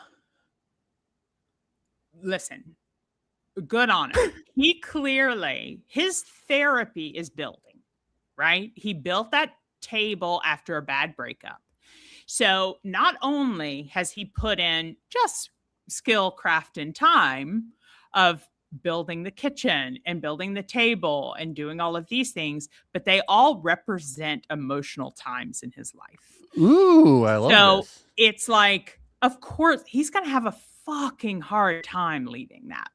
listen. Good on him. He clearly, his therapy is building, right? He built that table after a bad breakup. So not only has he put in just skill, craft, and time of building the kitchen and building the table and doing all of these things, but they all represent emotional times in his life. Ooh, I love this. So it's like, of course, he's going to have a fucking hard time leaving that.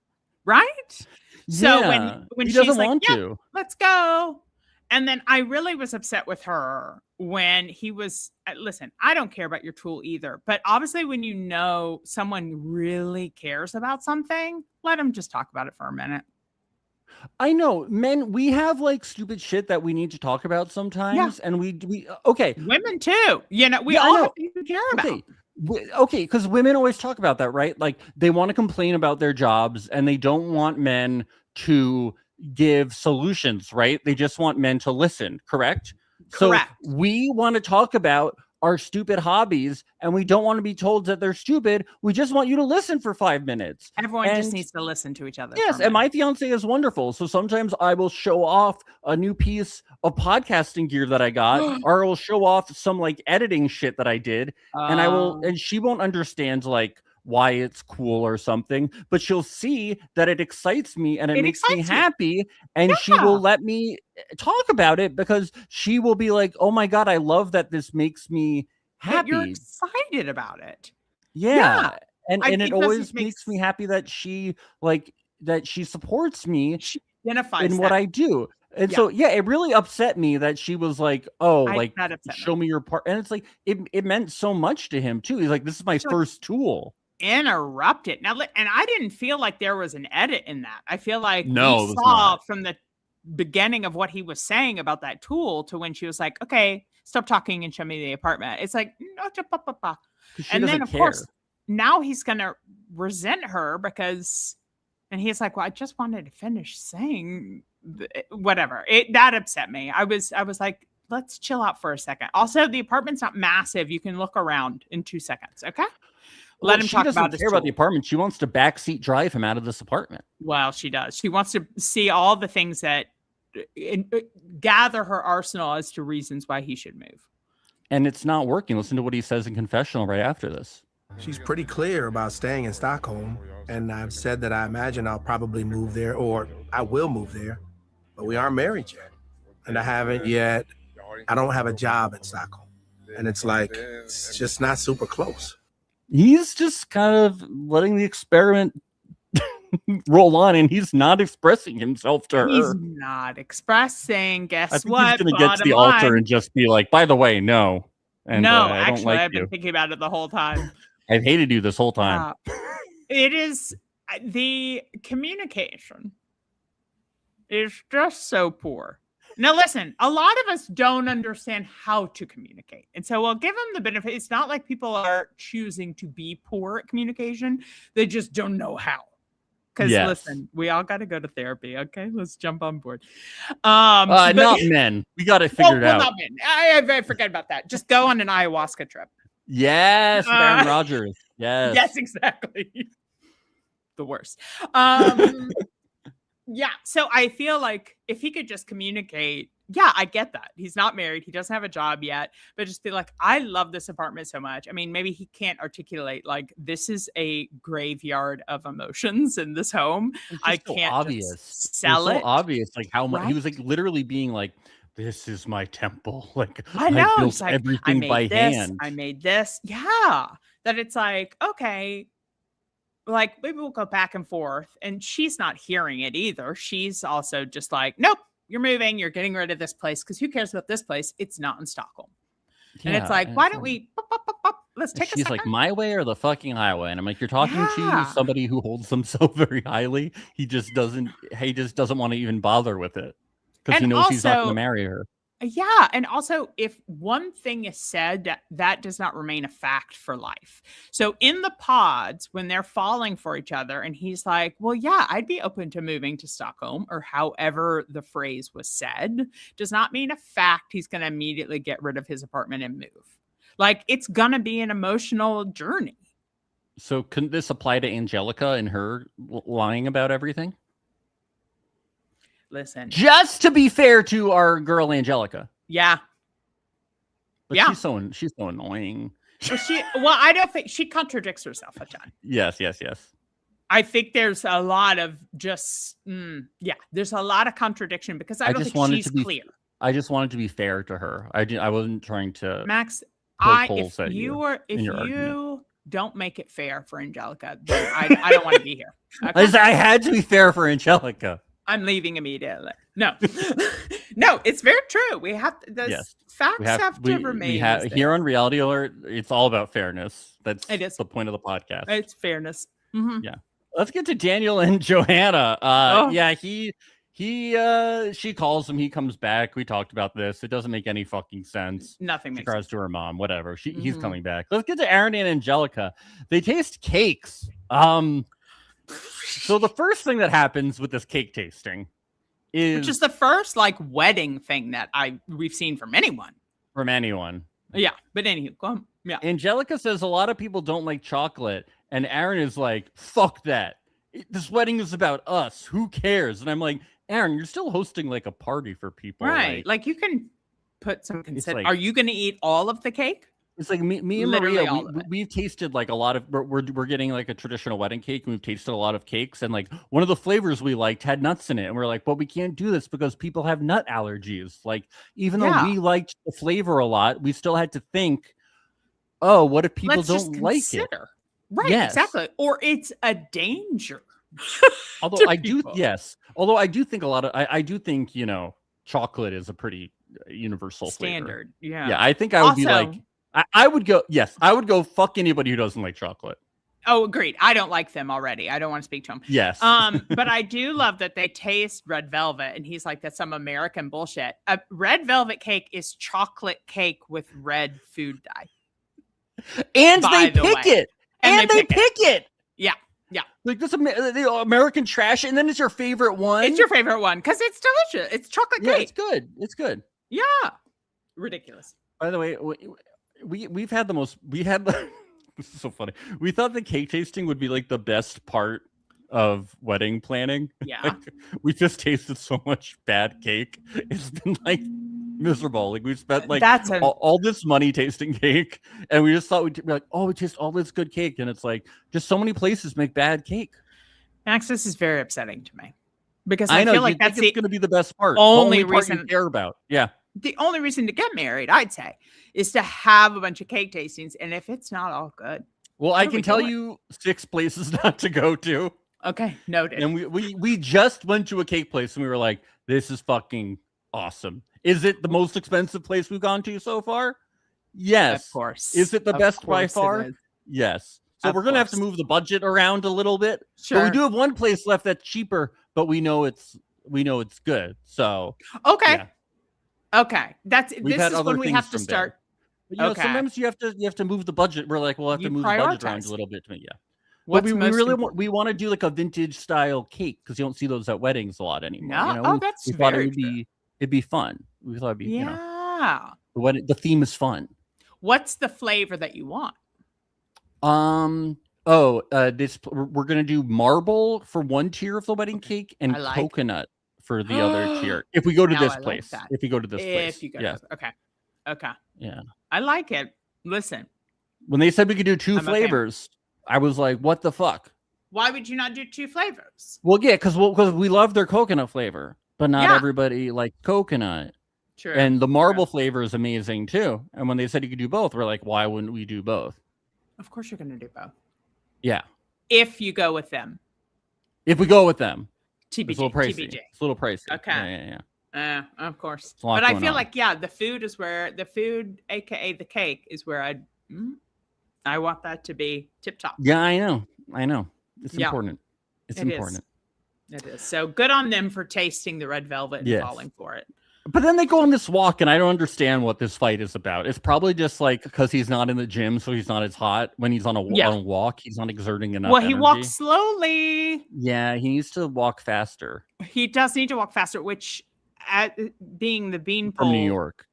Right? So when he she's doesn't like, want yep, to. let's go. And then I really was upset with her when he was, listen, I don't care about your tool either. But obviously when you know someone really cares about something, let them just talk about it for a minute. I know, men, we have like stupid shit that we need to talk about sometimes. Yeah. And we okay. Women too. You know, we all have to care about. Okay, because women always talk about that, right? Like they want to complain about their jobs and they don't want men to give solutions, right? They just want men to listen, correct? Correct. So we want to talk about our stupid hobbies and we don't want to be told that they're stupid. We just want you to listen for 5 minutes. Everyone just needs to listen to each other. Yes, and my fiance is wonderful. So sometimes I will show off a new piece of podcasting gear that I got, or I will show off some like editing shit that I did, and she won't understand like why it's cool or something, but she'll see that it excites me and it makes me happy, and she will let me talk about it because she will be like, oh my God, I love that this makes me happy. You're excited about it. Yeah. And it always makes me happy that she supports me in what I do. And so, it really upset me that she was like, show me your part. And it's like, it meant so much to him too. He's like, this is my first tool. Interrupt it now, and I didn't feel like there was an edit in that. I feel like we saw not. From the beginning of what he was saying about that tool to when she was like, okay, stop talking and show me the apartment. It's like, no, and then of course now he's gonna resent her because, and he's like, well, I just wanted to finish saying whatever. That upset me. I was like, let's chill out for a second. Also, the apartment's not massive. You can look around in 2 seconds. Okay. Let him talk about this. She doesn't care about the apartment. She wants to backseat drive him out of this apartment. Well, she does. She wants to see all the things that gather her arsenal as to reasons why he should move. And it's not working. Listen to what he says in confessional right after this. She's pretty clear about staying in Stockholm. And I've said that I imagine I'll probably move there, or I will move there. But we aren't married yet. And I haven't yet. I don't have a job in Stockholm. And it's like, it's just not super close. He's just kind of letting the experiment roll on, and he's not expressing himself to her. He's not expressing. Guess I think what? He's going to get to the altar and just be like, by the way, no. And, actually, I've been thinking about it the whole time. I've hated you this whole time. It is the communication is just so poor. Now, listen, a lot of us don't understand how to communicate. And so we'll give them the benefit. It's not like people are choosing to be poor at communication. They just don't know how. Because listen, we all got to go to therapy. Okay, let's jump on board. Not men. We got it figured out. Not men. I forget about that. Just go on an ayahuasca trip. Yes, Aaron Rodgers. Yes. Yes, exactly. The worst. Yeah, so I feel like if he could just communicate, I get that. He's not married. He doesn't have a job yet, but just be like, I love this apartment so much. I mean, maybe he can't articulate like, this is a graveyard of emotions in this home. I can't just sell it. So obvious, like how much he was like literally being like, this is my temple. Like I know. I built everything by hand. I made this. Yeah. That it's like, okay, like maybe we'll go back and forth, and she's not hearing it either. She's also just like, nope, you're moving. You're getting rid of this place because who cares about this place? It's not in Stockholm. And it's like, why don't we? Let's take a second. She's like, my way or the fucking highway. And I'm like, you're talking to somebody who holds himself very highly. He just doesn't want to even bother with it because he knows he's not going to marry her. Yeah. And also, if one thing is said, that does not remain a fact for life. So in the pods, when they're falling for each other, and he's like, well, yeah, I'd be open to moving to Stockholm, or however the phrase was said, does not mean a fact he's going to immediately get rid of his apartment and move. Like, it's going to be an emotional journey. So couldn't this apply to Angelica and her lying about everything? Listen, just to be fair to our girl Angelica. Yeah. But she's so annoying. I don't think she contradicts herself a ton. Yes. I think there's a lot of there's a lot of contradiction because I don't think she's clear. I just wanted to be fair to her. I wasn't trying to Max, if you don't make it fair for Angelica, then I don't want to be here. Okay? I had to be fair for Angelica. I'm leaving immediately. No, no, it's very true. We have to, facts have to remain. Here on Reality Alert, it's all about fairness. That's the point of the podcast. It's fairness. Mm-hmm. Yeah. Let's get to Daniel and Johanna. Yeah, she calls him. He comes back. We talked about this. It doesn't make any fucking sense. Nothing makes sense. To her mom, whatever. He's coming back. Let's get to Aaron and Angelica. They taste cakes. So the first thing that happens with this cake tasting is... Which is the first, like, wedding thing that we've seen from anyone. Yeah, but anywho, go on. Yeah. Angelica says a lot of people don't like chocolate, and Aaron is like, fuck that. This wedding is about us. Who cares? And I'm like, Aaron, you're still hosting, like, a party for people. Right. Like you can put some consent. Are you going to eat all of the cake? It's like me and Maria, we've tasted like a lot of, we're getting like a traditional wedding cake, and we've tasted a lot of cakes, and like one of the flavors we liked had nuts in it, and we're like, well, we can't do this because people have nut allergies. Like, even though we liked the flavor a lot, we still had to think, oh, what if people don't like it? Right, exactly. Or it's a danger. Although I do think a lot of, I do think, chocolate is a pretty universal standard. Flavor. Yeah, I think I would be like, I would go fuck anybody who doesn't like chocolate. Oh, agreed. I don't like them already. I don't want to speak to them. Yes. But I do love that they taste red velvet, and he's like, that's some American bullshit. A red velvet cake is chocolate cake with red food dye. And they pick it. And they pick it. Yeah. Yeah. Like this American trash, and then it's your favorite one. It's your favorite one because it's delicious. It's chocolate cake. It's good. It's good. Yeah. Ridiculous. By the way, we've had this is so funny. We thought the cake tasting would be like the best part of wedding planning. Yeah. Like, we just tasted so much bad cake. It's been like miserable. Like, we spent like all this money tasting cake, and we just thought we'd be like, oh, we taste all this good cake, and it's like just so many places make bad cake. Max, this is very upsetting to me because I know, feel like that's going to be the best part. Only part reason you care about. Yeah. The only reason to get married, I'd say, is to have a bunch of cake tastings. And if it's not all good, well, I can tell you 6 places not to go to. Okay, noted. And we just went to a cake place, and we were like, this is fucking awesome. Is it the most expensive place we've gone to so far? Yes. Of course. Is it the best by far? Yes. So we're going to have to move the budget around a little bit. Sure. But we do have one place left that's cheaper, but we know it's good. So okay. Yeah. Okay, this is when we have to start. But, sometimes you have to move the budget. We're like, we'll have to move the budget around a little bit. Yeah. But we want to do like a vintage style cake because you don't see those at weddings a lot anymore. No? That's we thought it'd be fun. We thought it'd be the theme is fun. What's the flavor that you want? We're gonna do marble for one tier of the wedding cake and coconut for the other tier. If we go to this place. If you go to this place. Okay. Yeah. I like it. Listen. When they said we could do 2 flavors, I was like, what the fuck? Why would you not do 2 flavors? Well, yeah, because we love their coconut flavor, but not everybody likes coconut. True. And the marble flavor is amazing too. And when they said you could do both, we're like, why wouldn't we do both? Of course you're gonna do both. Yeah. If you go with them. If we go with them. TBG. It's a little pricey. TBG. It's a little pricey. Okay. Yeah. Of course. But I feel like, yeah, the food, aka the cake, is where I want that to be tip top. Yeah, I know. It's important. It's important. It is. So good on them for tasting the red velvet and falling for it. But then they go on this walk, and I don't understand what this fight is about. It's probably just like because he's not in the gym, so he's not as hot when he's on a walk. He's not exerting enough. Well, he walks slowly. Yeah, he needs to walk faster. He does need to walk faster, which, being the beanpole from New York,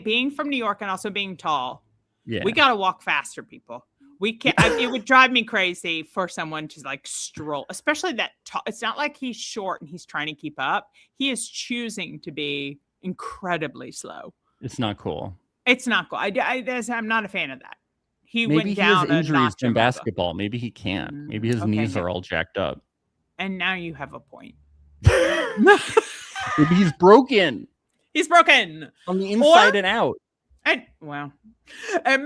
being from New York, and also being tall, we got to walk faster, people. We can't. It would drive me crazy for someone to like stroll, especially that tall. It's not like he's short and he's trying to keep up. He is choosing to be incredibly slow. It's not cool. It's not cool. I'm not a fan of that. Maybe went down. He has injuries in basketball. Maybe he can't. Maybe his knees are all jacked up. And now you have a point. Maybe he's broken. He's broken on the inside and out. And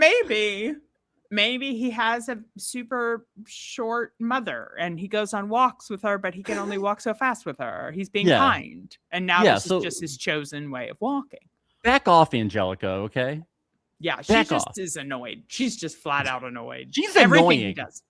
maybe he has a super short mother and he goes on walks with her, but he can only walk so fast with her. He's being kind. And now this is just his chosen way of walking. Back off, Angelica, okay? Yeah, she is annoyed. She's just flat out annoyed. She's everything annoying. He does.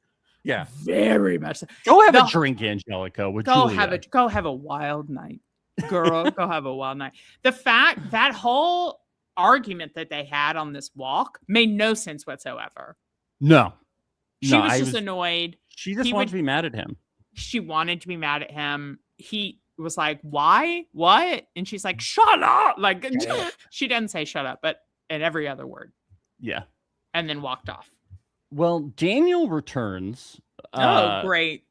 Yeah. Very much so. Go have a drink, Angelica, with Julia. Go have a wild night. Girl, go have a wild night. The fact that whole argument that they had on this walk made no sense whatsoever. No. She was just annoyed. She just wanted to be mad at him. She wanted to be mad at him. He was like, why? What? And she's like, shut up. Like, she doesn't say shut up, but at every other word. Yeah. And then walked off. Well, Daniel returns. Oh, great.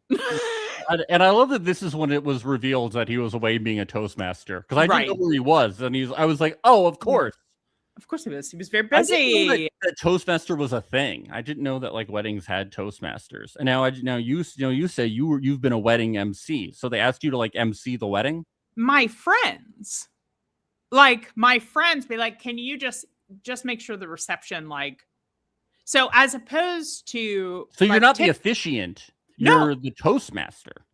And I love that this is when it was revealed that he was away being a Toastmaster. Because I didn't know where he was. And I was like, oh, of course. Of course he was. He was very busy. I didn't know that Toastmaster was a thing. I didn't know that like weddings had Toastmasters. And now you say you've been a wedding MC. So they asked you to like MC the wedding? My friends be like, can you just make sure the reception like. So as opposed to. So you're not the officiant. You're the Toastmaster.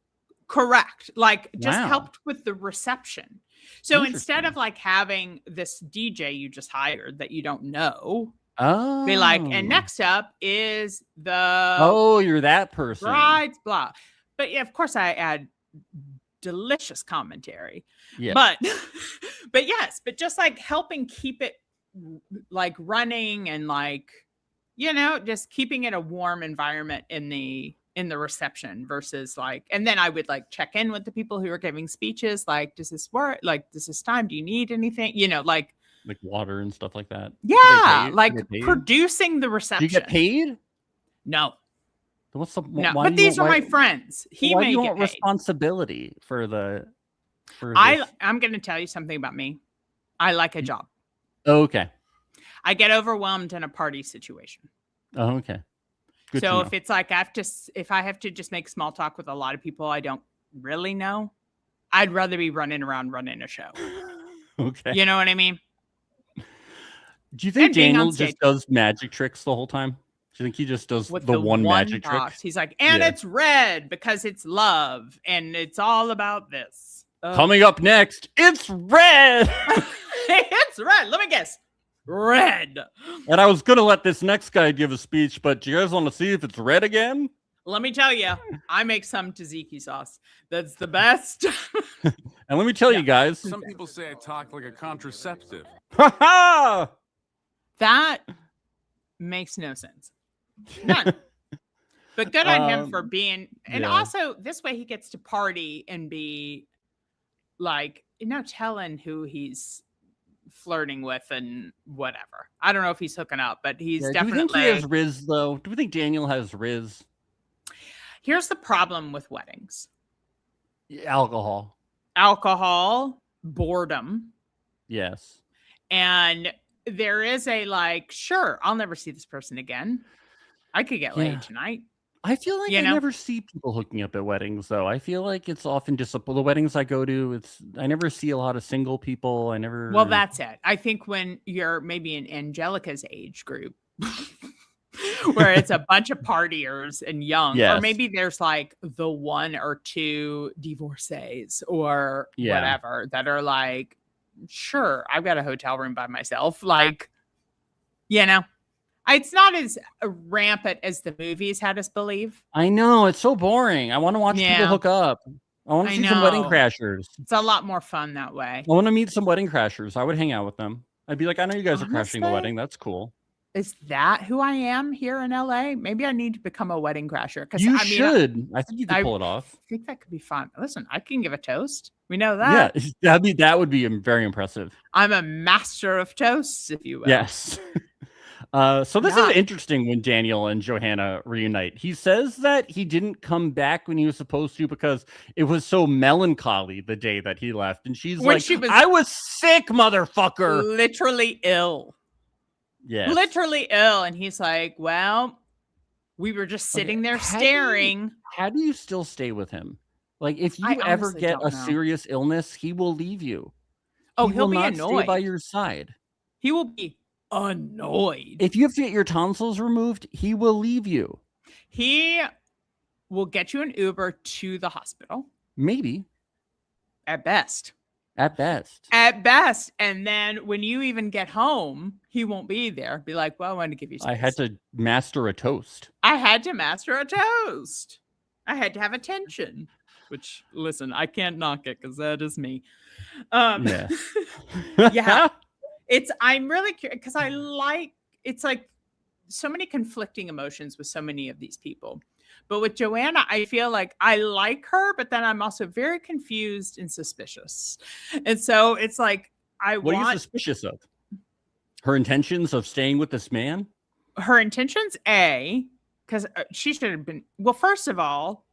Correct. Like just helped with the reception. So instead of like having this DJ you just hired that you don't know, be like, and next up is you're that person. Brides, blah. But yeah, of course I add delicious commentary. Yeah. But but just like helping keep it like running and like, just keeping it a warm environment in the reception versus like, and then I would like check in with the people who are giving speeches. Like, does this work? Like, does this time? Do you need anything? Like water and stuff like that. Yeah. Like producing the reception. Do you get paid? No. What's the, no, but these are my friends. Why do you want responsibility for I'm going to tell you something about me. I like a job. Okay. I get overwhelmed in a party situation. Oh, okay. Good so if it's like if I have to just make small talk with a lot of people I don't really know, I'd rather be running around running a show. Okay. You know what I mean? Do you think Daniel just does magic tricks the whole time? Do you think he just does the one magic trick? He's like, and it's red because it's love and it's all about this. Coming up next, it's red. It's red. Let me guess. Red. And I was going to let this next guy give a speech, but do you guys want to see if it's red again? Let me tell you, I make some tzatziki sauce. That's the best. And let me tell you guys. Some people say I talk like a contraceptive. That makes no sense. None. But good on him for being, and also this way he gets to party and be like, telling who he's flirting with and whatever. I don't know if he's hooking up, but he's definitely. Do you think he has Riz though? Do we think Daniel has Riz? Here's the problem with weddings. Alcohol, boredom. Yes. And there is a like, sure, I'll never see this person again. I could get laid tonight. I feel like I never see people hooking up at weddings, though. I feel like it's often just the weddings I go to. I never see a lot of single people. Well, that's it. I think when you're maybe in Angelica's age group, where it's a bunch of partiers and young, Yes. or maybe there's like the 1 or 2 divorcees or whatever that are like, sure, I've got a hotel room by myself. Like, you know, it's not as rampant as the movies had us believe. I know, it's so boring. I want to watch people hook up. I want to see some wedding crashers. It's a lot more fun that way. I want to meet some wedding crashers. I would hang out with them. I'd be like, I know you guys are crashing the wedding. That's cool. Is that who I am here in LA? Maybe I need to become a wedding crasher. You should. I think you could pull it off. I think that could be fun. Listen, I can give a toast. We know that. Yeah, that would be very impressive. I'm a master of toasts, if you will. Yes. So this is interesting when Daniel and Johanna reunite. He says that he didn't come back when he was supposed to because it was so melancholy the day that he left. And she's I was sick, motherfucker. Literally ill. Yeah. Literally ill. And he's like, well, we were just sitting there staring. How do you still stay with him? Like, if you ever get a serious illness, he will leave you. Oh, he'll be annoyed. Stay by your side. He will be annoyed. If you have to get your tonsils removed, he will leave you. He will get you an Uber to the hospital. Maybe. At best. At best. At best. And then when you even get home, he won't be there. Be like, well, I wanted to give you space. I had to master a toast. I had to master a toast. I had to have attention. Which, listen, I can't knock it because that is me. Yeah. Yeah. I'm really curious because it's like so many conflicting emotions with so many of these people. But with Joanna, I feel like I like her, but then I'm also very confused and suspicious. And so it's like, what are you suspicious of? Her intentions of staying with this man? Her intentions, because she should have been, well, first of all,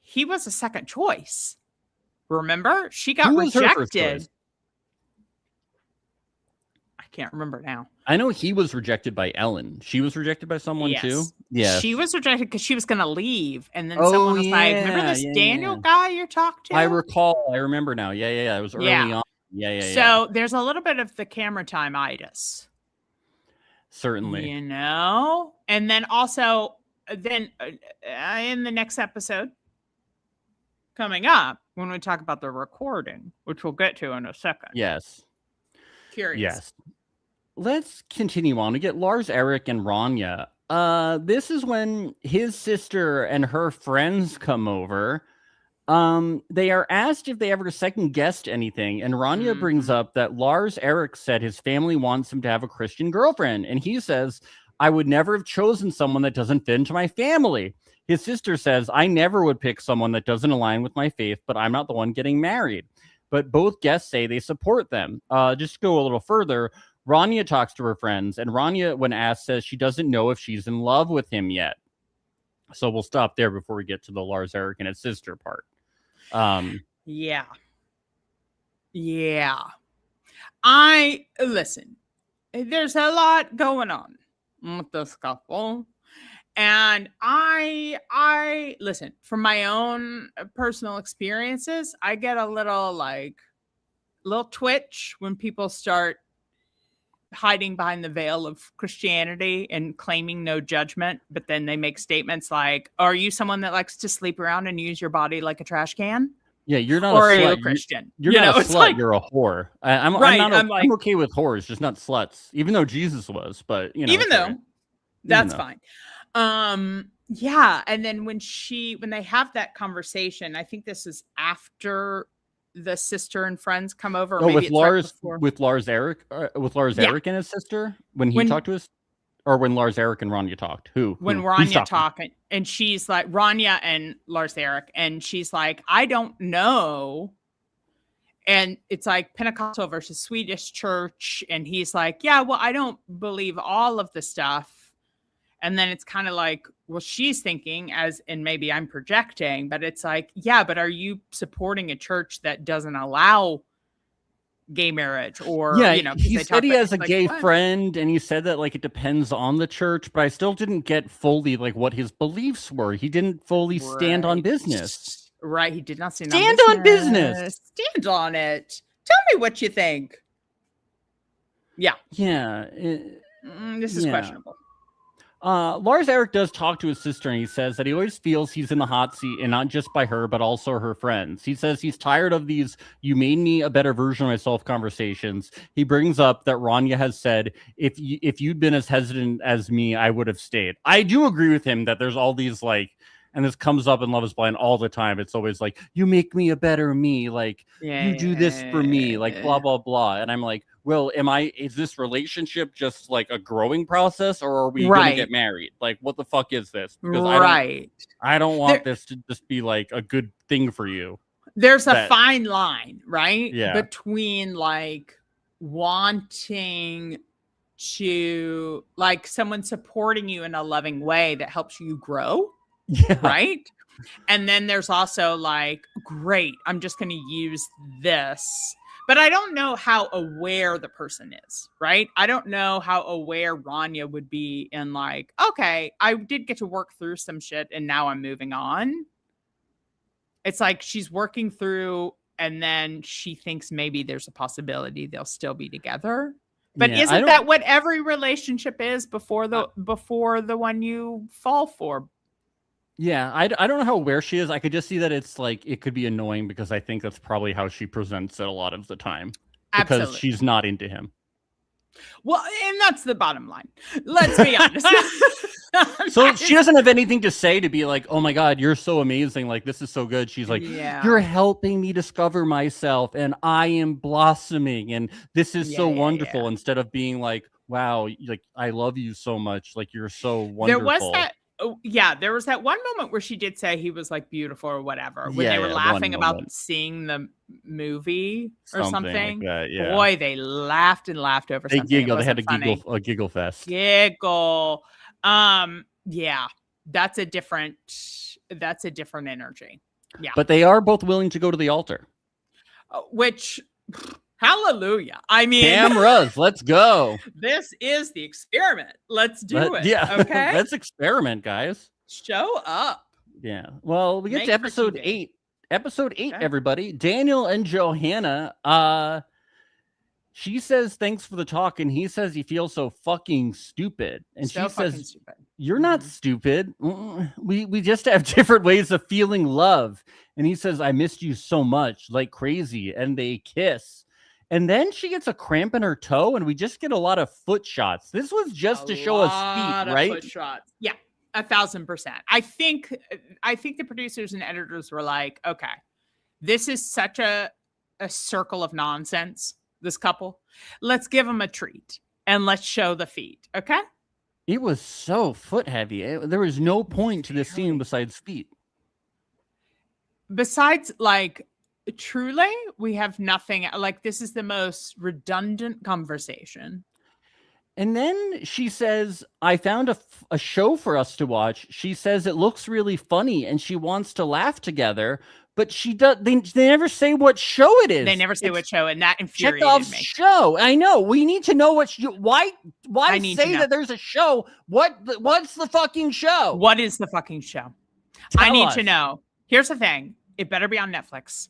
he was a second choice. Remember? She got rejected. I can't remember now. I know he was rejected by Ellen. She was rejected by someone too. Yeah. She was rejected because she was going to leave. And then someone was like, remember this Daniel guy you talked to? I remember now. Yeah. It was early on. Yeah. So there's a little bit of the camera time-itis. Certainly. You know? And then also, in the next episode coming up, when we talk about the recording, which we'll get to in a second. Yes. Curious. Yes. Let's continue on. We get Lars, Eric, and Rania. This is when his sister and her friends come over. They are asked if they ever second guessed anything, and Rania brings up that Lars Eric said his family wants him to have a Christian girlfriend, and he says, I would never have chosen someone that doesn't fit into my family. His sister says, I never would pick someone that doesn't align with my faith, but I'm not the one getting married. But both guests say they support them. Just to go a little further, Rania talks to her friends, and Rania, when asked, says she doesn't know if she's in love with him yet. So we'll stop there before we get to the Lars, Eric, and his sister part. Yeah. Listen, there's a lot going on with this couple. And I listen, from my own personal experiences, I get a little twitch when people start hiding behind the veil of Christianity and claiming no judgment, but then they make statements like, are you someone that likes to sleep around and use your body like a trash can? Yeah, you're not or a slut. Are you a Christian? You're not a slut, you're a whore. I'm okay with whores, just not sluts, even though Jesus was, but that's fine. Yeah. And then when they have that conversation, I think this is after the sister and friends come over. With Lars Eric and his sister, when talked to us, or when Lars Eric and Rania talked. When Rania talking, and she's like, Rania and Lars Eric, and she's like, I don't know. And it's like Pentecostal versus Swedish church, and he's like, yeah, well, I don't believe all of the stuff. And then it's kind of like, well, she's thinking and maybe I'm projecting, but it's like, yeah, but are you supporting a church that doesn't allow gay marriage? Or, he said he has a gay friend, and he said that it depends on the church, but I still didn't get fully what his beliefs were. He didn't fully stand on business. Right. He did not stand on business. Stand on it. Tell me what you think. Yeah. Yeah. This is questionable. Lars Eric does talk to his sister, and he says that he always feels he's in the hot seat, and not just by her, but also her friends. He says he's tired of these "you made me a better version of myself" conversations. He brings up that Rania has said, if you'd been as hesitant as me, I would have stayed. I do agree with him that there's all these like, and this comes up in Love is Blind all the time. It's always like, you make me a better me, like you do this for me, like blah blah blah. And I'm like, well, is this relationship just like a growing process, or are we gonna get married? Like, what the fuck is this? Because I don't want this to just be like a good thing for you. There's a fine line, right? Yeah. Between like wanting to like someone supporting you in a loving way that helps you grow. Yeah. Right. And then there's also like, great, I'm just going to use this. But I don't know how aware the person is. Right. I don't know how aware Rania would be in like, okay, I did get to work through some shit and now I'm moving on. It's like she's working through and then she thinks maybe there's a possibility they'll still be together. But isn't that what every relationship is before the one you fall for? Yeah, I don't know how aware she is. I could just see that it's like it could be annoying because I think that's probably how she presents it a lot of the time. Because Absolutely. she's not into him. Well, and that's the bottom line. Let's be honest. So she doesn't have anything to say to be like, oh my God, you're so amazing. Like, this is so good. She's like, you're helping me discover myself and I am blossoming. And this is so wonderful. Yeah. Instead of being like, wow, like, I love you so much. Like, you're so wonderful. There was that. Oh, yeah, there was that one moment where she did say he was like beautiful or whatever when they were laughing about seeing the movie or something. Like that, Boy, they laughed and laughed over something. Giggled. They had a giggle fest. Giggle. Yeah, that's a different energy. Yeah, but they are both willing to go to the altar. Which. Hallelujah. I mean, cameras, let's go. This is the experiment. Let's do it. Yeah. Okay. Let's experiment, guys. Show up. Yeah. Well, we get to episode 8. Episode 8, okay. Everybody. Daniel and Johanna. She says thanks for the talk, and he says he feels so fucking stupid. And she says, stupid. You're not stupid. We just have different ways of feeling love. And he says, I missed you so much, like crazy. And they kiss. And then she gets a cramp in her toe, and we just get a lot of foot shots. This was just to show us feet, right? Foot shots. Yeah, 1,000%. I think the producers and editors were like, okay, this is such a circle of nonsense, this couple. Let's give them a treat, and let's show the feet, okay? It was so foot heavy. There was no point to this scene besides feet. Besides, like... Truly, we have nothing. Like, this is the most redundant conversation. And then she says, I found a show for us to watch. She says it looks really funny and she wants to laugh together, but they never say what show it is. They never say what show, and that infuriated Chekhov's me. Show. I know. We need to know why say that there's a show? What's the fucking show? What is the fucking show? I need to know. Here's the thing. It better be on Netflix.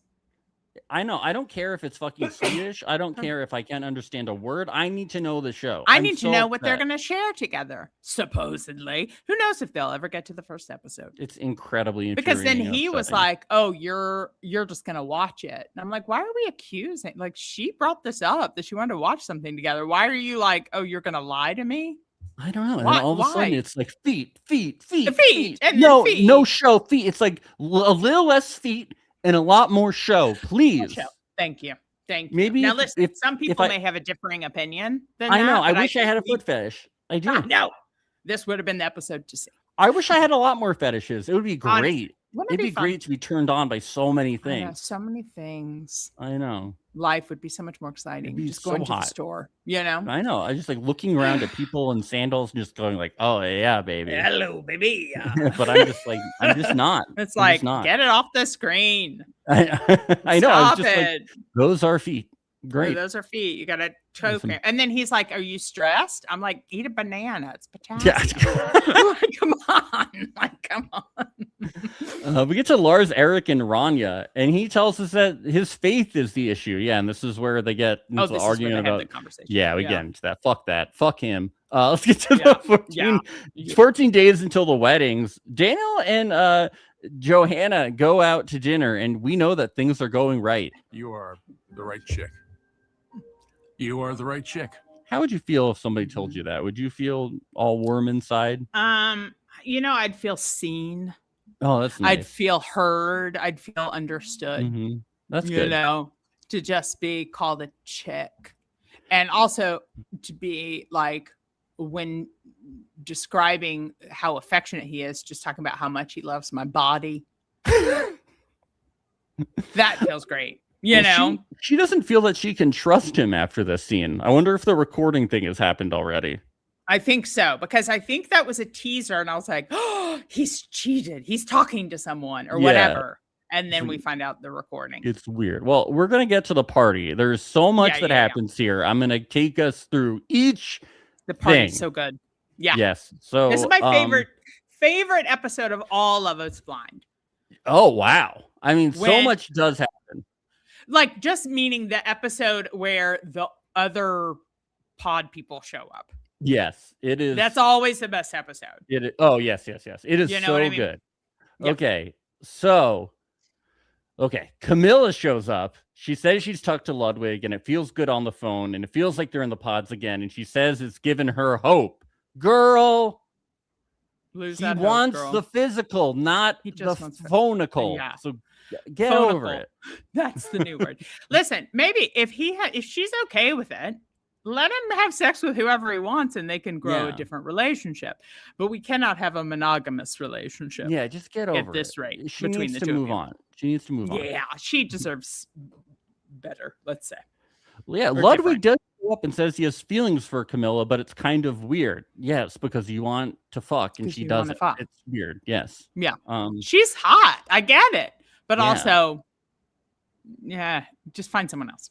I know. I don't care if it's fucking Swedish. I don't care if I can't understand a word. I need to know the show. I need to know what they're going to share together, supposedly. Who knows if they'll ever get to the first episode? It's incredibly because then he was like, oh, you're just going to watch it. And I'm like, why are we accusing? Like, she brought this up that she wanted to watch something together. Why are you like, oh, you're going to lie to me? I don't know. And then all of a sudden it's like feet. And no show, feet. It's like a little less feet and a lot more show, please. Thank you. Maybe now listen, some people may have a differing opinion than I know. I wish I had a foot fetish. I do. No, this would have been the episode to see. I wish I had a lot more fetishes. It would be great. It'd be great to be turned on by so many things. I know, so many things. I know. Life would be so much more exciting. Just going to the store, you know? I know. I just like looking around at people in sandals and just going like, oh, yeah, baby. Hello, baby. But I'm just like, I'm just not. It's like, get it off the screen. I know. I was just like, those are feet. Great. Those are feet. You got to choke it. And then he's like, are you stressed? I'm like, eat a banana. It's potassium. Yeah. Come on. Like, come on. We get to Lars, Eric, and Rania, and he tells us that his faith is the issue. Yeah, and this is where they get into the argument about the conversation. Yeah, we get into that. Fuck that. Fuck him. Let's get to the 14 days until the weddings. Daniel and Johanna go out to dinner, and we know that things are going right. You are the right chick. You are the right chick. How would you feel if somebody told you that? Would you feel all warm inside? I'd feel seen. Oh, that's nice. I'd feel heard. I'd feel understood. Mm-hmm. That's good. You know, to just be called a chick. And also to be like, when describing how affectionate he is, just talking about how much he loves my body. That feels great. You know, she doesn't feel that she can trust him after this scene. I wonder if the recording thing has happened already. I think so, because I think that was a teaser, and I was like, oh, he's cheated. He's talking to someone or whatever. And then we find out the recording. It's weird. Well, we're going to get to the party. There's so much that happens here. I'm going to take us through each The party's so good. Yeah. Yes. So this is my favorite episode of all of Us Blind. Oh, wow. I mean, so much does happen. Like, just meaning the episode where the other pod people show up. Yes, it is. That's always the best episode. It is. Oh, yes. It is so good. Yep. Okay. So, Camilla shows up. She says she's talked to Ludwig, and it feels good on the phone, and it feels like they're in the pods again. And she says it's given her hope. Girl, he wants the physical, not the phonical. Yeah. So get over it. That's the new word. Listen, maybe if she's okay with it, let him have sex with whoever he wants, and they can grow a different relationship. But we cannot have a monogamous relationship. Yeah, just get over at this rate. She needs to move on. She needs to move on. Yeah, she deserves better, let's say. Well, yeah, Ludwig does go up and says he has feelings for Camilla, but it's kind of weird. Yes, because you want to fuck and she doesn't. It's weird. Yes. Yeah. She's hot. I get it. But also, just find someone else.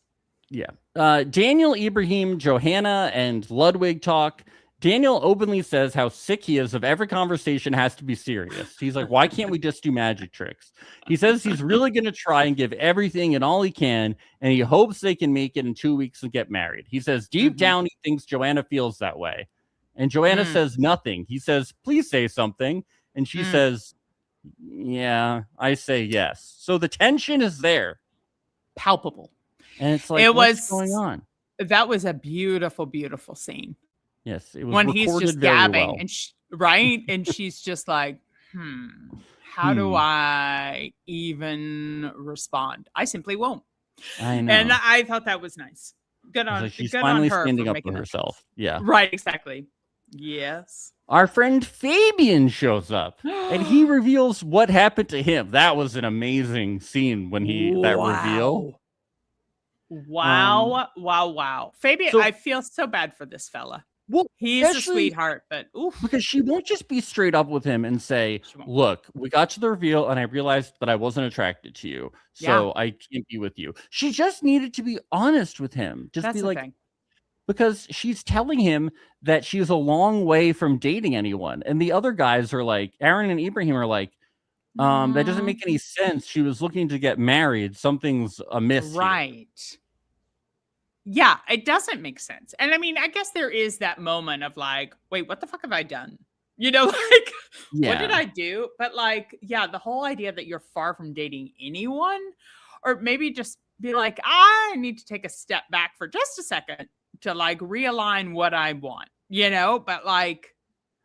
Yeah. Daniel, Ibrahim, Johanna, and Ludwig talk. Daniel openly says how sick he is of every conversation has to be serious. He's like, why can't we just do magic tricks? He says he's really going to try and give everything and all he can, and he hopes they can make it in 2 weeks and get married. He says deep down he thinks Joanna feels that way. And Joanna says nothing. He says, please say something. And she says, yeah, I say yes. So the tension is there. Palpable. And it's like, what's going on? That was a beautiful, beautiful scene. Yes, it was when he's just gabbing and and she's just like, how do I even respond? I simply won't. I know. And I thought that was nice. Good on, she's good finally on her standing for up for herself. Yeah. Right, exactly. Yes. Our friend Fabian shows up and he reveals what happened to him. That was an amazing scene when that reveal. Wow. Fabian, I feel so bad for this fella. Well, he's a sweetheart, but because she won't just be straight up with him and say, look, we got to the reveal and I realized that I wasn't attracted to you. So I can't be with you. She just needed to be honest with him. Just be like, because she's telling him that she's a long way from dating anyone. And the other guys are like, Aaron and Ibrahim are like, that doesn't make any sense. She was looking to get married. Something's amiss. Right. Here. Yeah, it doesn't make sense. And I mean, I guess there is that moment of like, wait, what the fuck have I done? You know, like, what did I do? But like, the whole idea that you're far from dating anyone, or maybe just be like, I need to take a step back for just a second to like realign what I want, you know? But like,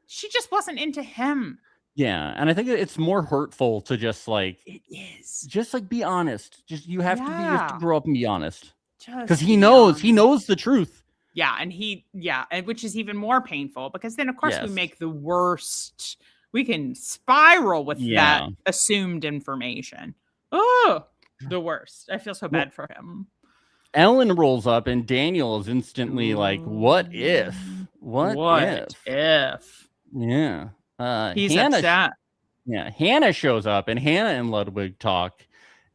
she just wasn't into him. Yeah, and I think it's more hurtful to just like, it is. Just like be honest. Just you have to grow up and be honest. Because he knows the truth. Yeah, and which is even more painful because then of course we make the worst. We can spiral with that assumed information. Oh, the worst. I feel so bad for him. Ellen rolls up and Daniel is instantly like, what if? What if? Yeah. He's upset. Yeah, Hannah shows up and Hannah and Ludwig talk.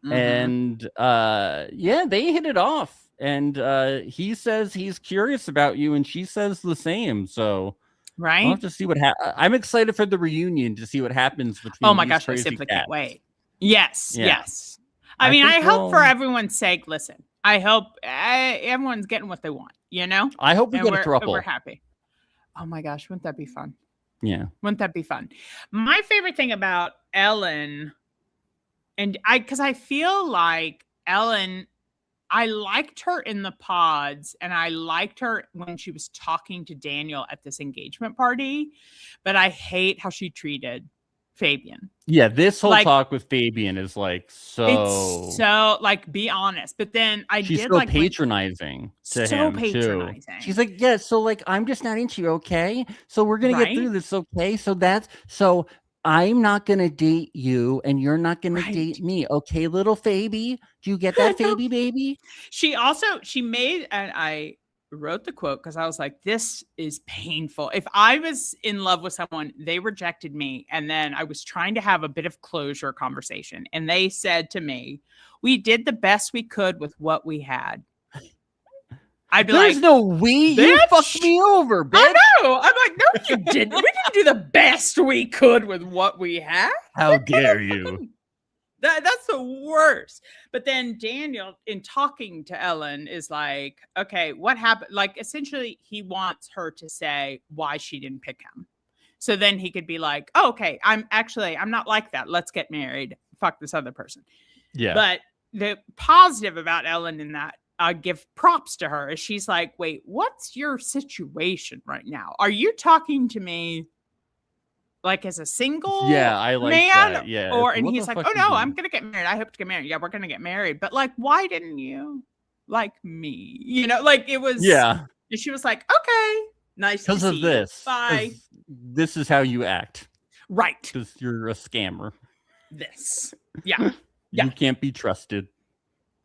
And they hit it off. And he says he's curious about you, and she says the same. So we'll have to see what happens. I'm excited for the reunion to see what happens between. Oh my gosh, I simply can't wait. Yes. I mean, I hope for everyone's sake. Listen, I hope everyone's getting what they want. You know, I hope we get a throuple. We're happy. Oh my gosh, wouldn't that be fun? Yeah. Wouldn't that be fun? My favorite thing about Ellen, because I feel like Ellen, I liked her in the pods and I liked her when she was talking to Daniel at this engagement party, but I hate how she treated Fabian. Yeah, this whole talk with Fabian is like it's so like, be honest. But then she's did so like patronizing to so him patronizing. too. She's like, yeah, so like I'm just not into you, okay? So we're gonna get through this, okay? So I'm not gonna date you, and you're not gonna date me, okay, little Faby? Do you get that, Faby baby? She made, and I wrote the quote because I was like, this is painful. If I was in love with someone, they rejected me, and then I was trying to have a bit of closure conversation, and they said to me, we did the best we could with what we had. I'd be There's no we. Bitch. You fucked me over, bitch. I know. I'm like, no, you didn't. We didn't do the best we could with what we had. How dare you? That's the worst. But then Daniel, in talking to Ellen, is like, okay, what happened? Like, essentially, he wants her to say why she didn't pick him. So then he could be like, oh, okay, I'm not like that. Let's get married. Fuck this other person. Yeah. But the positive about Ellen in that, I give props to her, is she's like, wait, what's your situation right now? Are you talking to me like as a single I like man? that. Yeah. And he's like, oh no, I'm gonna get married. I hope to get married. Yeah, we're gonna get married. But like, why didn't you like me? You know, like it was. Yeah. And she was like, okay, nice. Because of this. Bye. This is how you act. Right. Because you're a scammer. This. Yeah. You can't be trusted.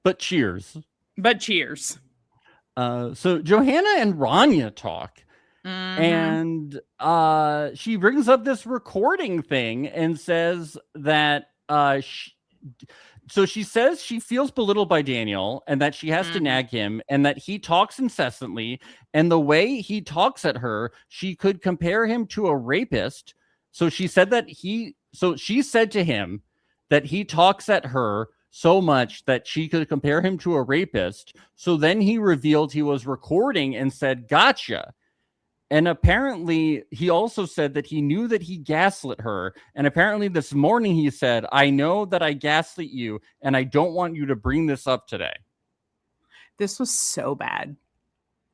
But cheers. So Johanna and Rania talk. And she brings up this recording thing and says that she says she feels belittled by Daniel and that she has to nag him and that he talks incessantly, and the way he talks at her, she could compare him to a rapist. So she said to him that he talks at her so much that she could compare him to a rapist. So then he revealed he was recording and said, gotcha. And apparently he also said that he knew that he gaslit her. And apparently this morning he said, I know that I gaslit you and I don't want you to bring this up today. This was so bad.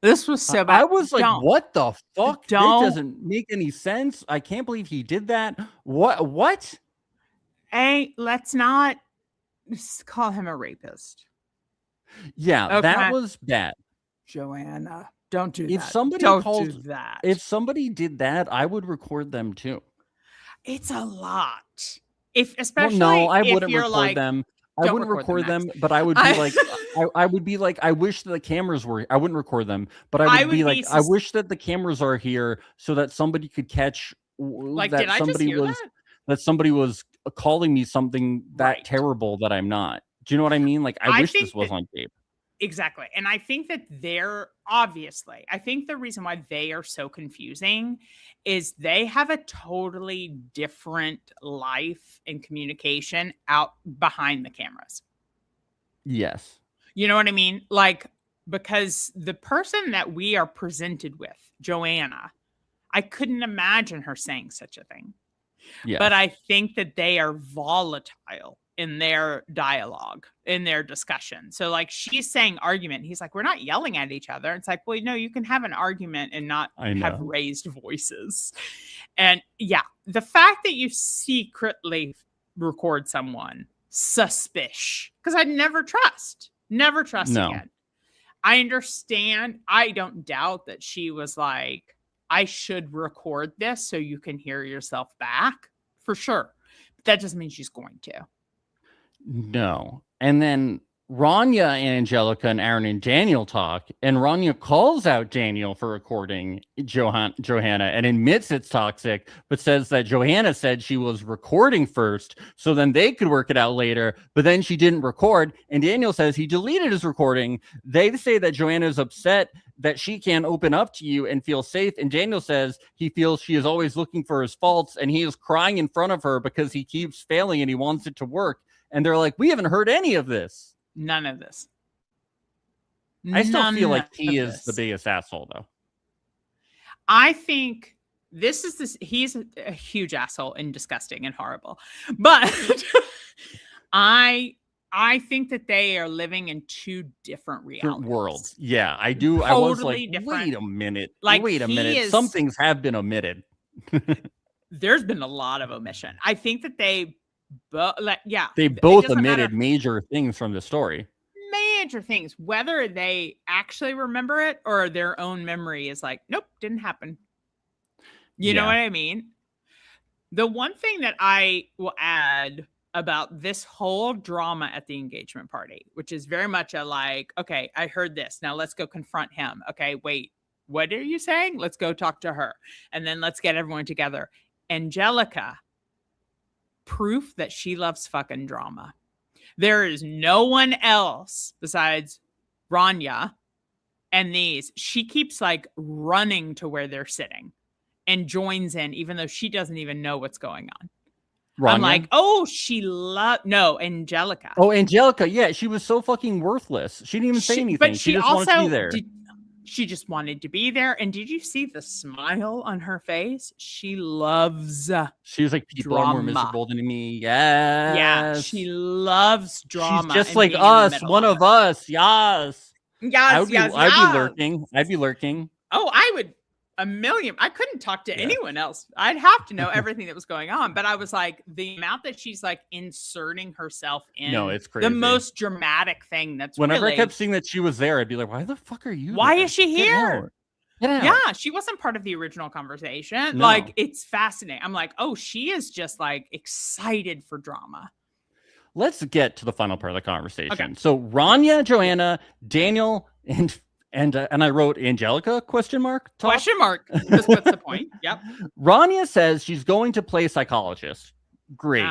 I was like, what the fuck? It doesn't make any sense. I can't believe he did that. What? Hey, let's not call him a rapist. Yeah, okay. That was bad. Joanna, don't do that. If somebody did that, I would record them too. It's a lot. I wouldn't record them. I wouldn't record them, but I would be like, I would be like, I wish the cameras were. I wouldn't record them, but I would be like, I wish that the cameras are here so that somebody could catch. Like, did I just hear that somebody was calling me something that terrible that I'm not. Do you know what I mean? Like, I wish this was on tape. Exactly. And I think that I think the reason why they are so confusing is they have a totally different life and communication out behind the cameras. Yes. You know what I mean? Like, because the person that we are presented with, Joanna, I couldn't imagine her saying such a thing. Yeah. But I think that they are volatile in their dialogue, in their discussion. So like she's saying argument. He's like, we're not yelling at each other. It's like, well, no, you can have an argument and not have raised voices. And yeah, the fact that you secretly record someone, suspicious, because I'd never trust again. I understand. I don't doubt that she was like, I should record this so you can hear yourself back for sure. But that doesn't mean she's going to. No. And then Rania and Angelica and Aaron and Daniel talk, and Rania calls out Daniel for recording Johanna and admits it's toxic, but says that Johanna said she was recording first, so then they could work it out later, but then she didn't record, and Daniel says he deleted his recording. They say that Johanna is upset that she can't open up to you and feel safe, and Daniel says he feels she is always looking for his faults, and he is crying in front of her because he keeps failing and he wants it to work. And they're like, we haven't heard any of this. None of this. I still feel like he is the biggest asshole, though. I think he's a huge asshole and disgusting and horrible. But I think that they are living in two different realities. Worlds. Yeah, I do. Totally I was like, different. wait a minute. Like, wait a minute. Some things have been omitted. There's been a lot of omission. I think that they both omitted major things from the story. Major things, whether they actually remember it or their own memory is like, nope, didn't happen. You know what I mean? The one thing that I will add about this whole drama at the engagement party, which is very much a like, okay, I heard this. Now let's go confront him. Okay, wait, what are you saying? Let's go talk to her. And then let's get everyone together. Angelica, proof that she loves fucking drama. There is no one else besides Rania and these. She keeps like running to where they're sitting and joins in, even though she doesn't even know what's going on. Rania? I'm like, oh, Angelica. Oh, Angelica. Yeah, she was so fucking worthless. She didn't even say anything. But she just wanted to be there. She just wanted to be there. And did you see the smile on her face? She loves She was like, people drama. are more miserable than me. Yes. Yeah, she loves drama. She's just like us, one of us. Yes. Yes, I'd be lurking. Oh, I would. I couldn't talk to anyone else. I'd have to know everything that was going on. But I was like, the amount that she's like inserting herself in. No, it's crazy. The most dramatic thing that's whenever I kept seeing that she was there, I'd be like, why the fuck are you Why there? is she here? Get out. Yeah, she wasn't part of the original conversation. No. Like, it's fascinating. I'm like, oh, she is just like excited for drama. Let's get to the final part of the conversation. Okay. So Rania, Joanna, Daniel, and I wrote Angelica ? Question mark. Because what's the point? Yep. Rania says she's going to play psychologist. Great.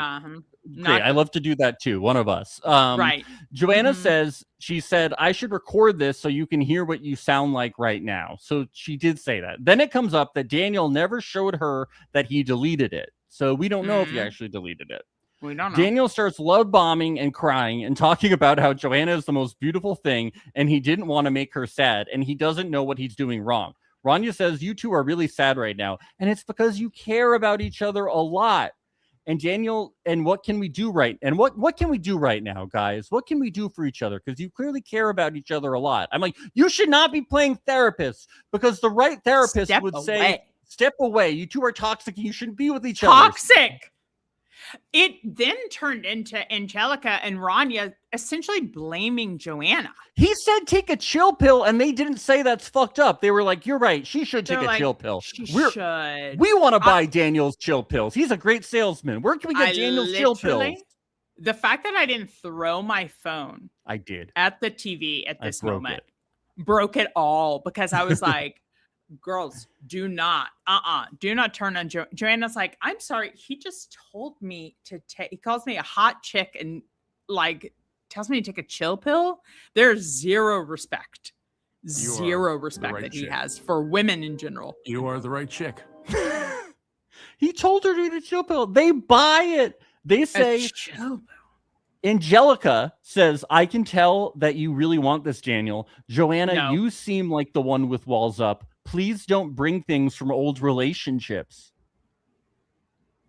Great. I love to do that too. One of us. Right. Joanna says, she said, I should record this so you can hear what you sound like right now. So she did say that. Then it comes up that Daniel never showed her that he deleted it. So we don't know if he actually deleted it. We don't know. Daniel starts love bombing and crying and talking about how Joanna is the most beautiful thing and he didn't want to make her sad and he doesn't know what he's doing wrong. Rania says, you two are really sad right now and it's because you care about each other a lot. And Daniel, and what can we do right? And what can we do right now, guys? What can we do for each other? Because you clearly care about each other a lot. I'm like, you should not be playing therapists because the right therapist would say, step away. You two are toxic. You shouldn't be with each other. Toxic. It then turned into Angelica and Rania essentially blaming Joanna. He said take a chill pill, and they didn't say that's fucked up. They were like, you're right. She should take a chill pill. She should. We want to buy Daniel's chill pills. He's a great salesman. Where can we get Daniel's chill pills? The fact that I didn't throw my phone I did at the TV at this moment broke it all because I was like, girls, do not turn on Joanna's like, I'm sorry, he just told me to take, he calls me a hot chick and like tells me to take a chill pill. There's zero respect that he has for women in general. You are the right chick. He told her to eat a chill pill. They buy it. They say, Angelica says, I can tell that you really want this, Daniel. Joanna, you seem like the one with walls up. Please don't bring things from old relationships.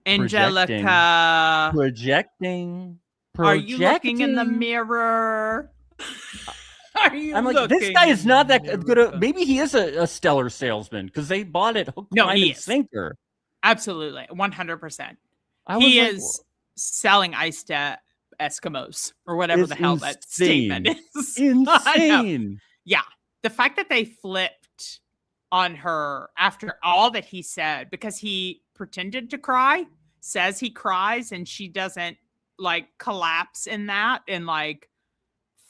Angelica. Projecting. Are you looking in the mirror? I'm like, this guy is not that good. Maybe he is a stellar salesman because they bought it hook, line, and sinker. Absolutely. 100%. He is selling ice to Eskimos or whatever the hell that statement is. Insane. Yeah. The fact that they flipped on her after all that he said, because he pretended to cry, says he cries, and she doesn't like collapse in that and like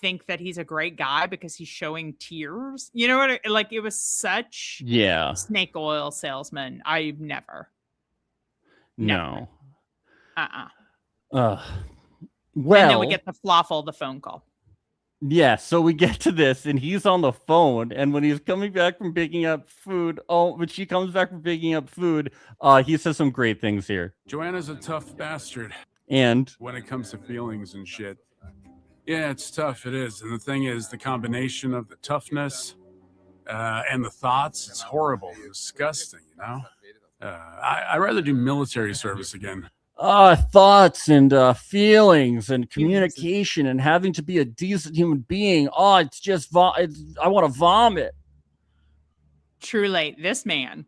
think that he's a great guy because he's showing tears. You know what? Like, it was such snake oil salesman. I've never. No. Well, and then we get the Fluffle, the phone call. Yeah, so we get to this, and he's on the phone, and when he's coming back from picking up food, when she comes back from picking up food, he says some great things here. Joanna's a tough bastard. And when it comes to feelings and shit. Yeah, it's tough, it is. And the thing is, the combination of the toughness And the thoughts, it's horrible, disgusting, you know? I'd rather do military service again. Thoughts and feelings and communication and having to be a decent human being. It's just I want to vomit. Truly, this man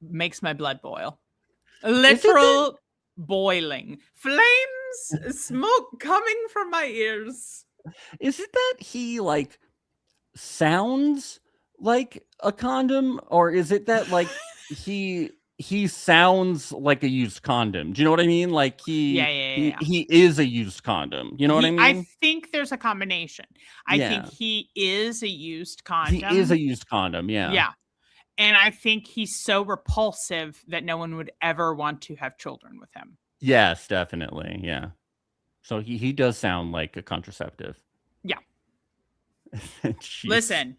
makes my blood boil. Literal boiling. Flames, smoke coming from my ears. Is it that he like sounds like a condom, or is it that like he sounds like a used condom? Do you know what I mean? Like he is a used condom. You know what I mean? I think there's a combination. I think he is a used condom. He is a used condom. Yeah. Yeah. And I think he's so repulsive that no one would ever want to have children with him. Yes, definitely. Yeah. So he does sound like a contraceptive. Yeah. Listen,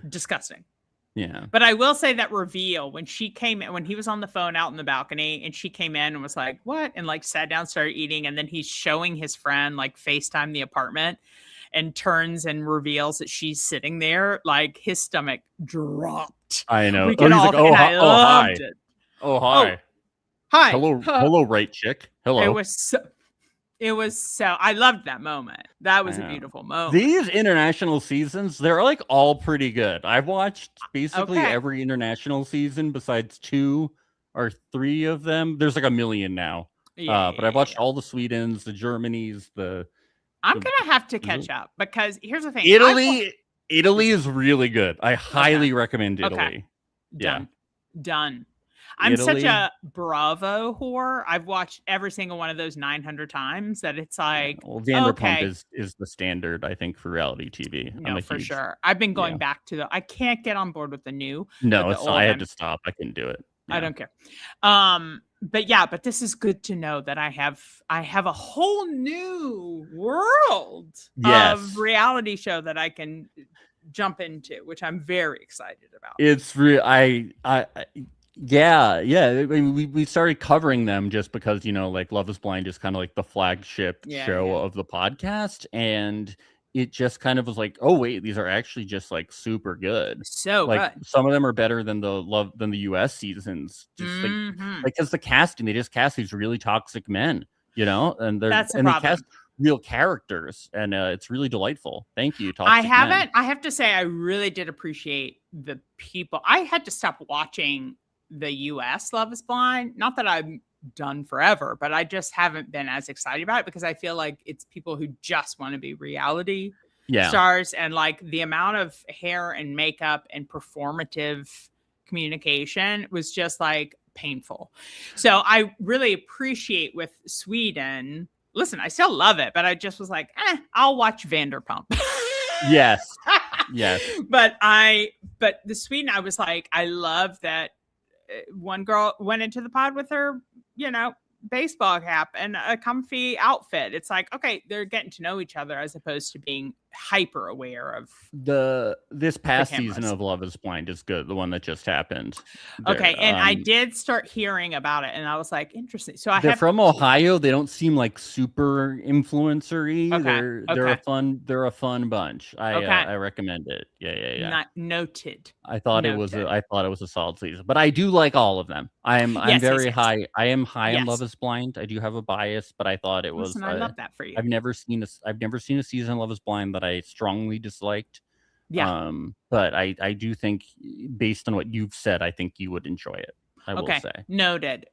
disgusting. Yeah. But I will say that reveal when she came in, when he was on the phone out in the balcony and she came in and was like, what? And like sat down, started eating. And then he's showing his friend like FaceTime the apartment and turns and reveals that she's sitting there. Like his stomach dropped. I know. He's like, hi. It. Oh, hi. Hi. Hello, right chick. Hello. It was so I loved that moment. That was a beautiful moment. These international seasons, they're like all pretty good. I've watched basically every international season besides 2 or 3 of them. There's like a million now. But I've watched all the Swedens, the Germanys, I'm gonna have to catch up because here's the thing. Italy is really good. I highly recommend Italy. Okay. Done. I'm such a Bravo whore. I've watched every single one of those 900 times that it's like, Vanderpump is the standard, I think, for reality TV. No, for sure. I've been going back to I can't get on board with the new. No, I had to stop. I couldn't do it. Yeah. I don't care. But this is good to know that I have a whole new world of reality show that I can jump into, which I'm very excited about. It's real. Yeah. I mean, we started covering them just because, like Love is Blind is kind of like the flagship show of the podcast. And it just kind of was like, oh, wait, these are actually just like super good. So like good. Some of them are better than the US seasons. Just like, because the casting, they just cast these really toxic men, and they cast real characters, and it's really delightful. Thank you. I have to say, I really did appreciate the people. I had to stop watching the US Love is Blind. Not that I'm done forever, but I just haven't been as excited about it because I feel like it's people who just want to be reality stars, and like the amount of hair and makeup and performative communication was just like painful. So I really appreciate with Sweden. Listen, I still love it, but I just was like, I'll watch Vanderpump. Yes. But the Sweden, I was like, I love that one girl went into the pod with her, baseball cap and a comfy outfit. It's like, okay, they're getting to know each other as opposed to being hyper aware of this past season of Love is Blind is good. The one that just happened. Okay. And I did start hearing about it and I was like, interesting. So they're from Ohio. They don't seem like super influencer-y. Okay. They're a fun bunch. I recommend it. Yeah. Not noted. I thought it was a solid season, but I do like all of them. I'm very high. I am high on Love is Blind. I do have a bias, but I thought it was. I love that for you. I've never seen a season of Love is Blind that I strongly disliked. Yeah. But I do think, based on what you've said, I think you would enjoy it. I will say. Noted.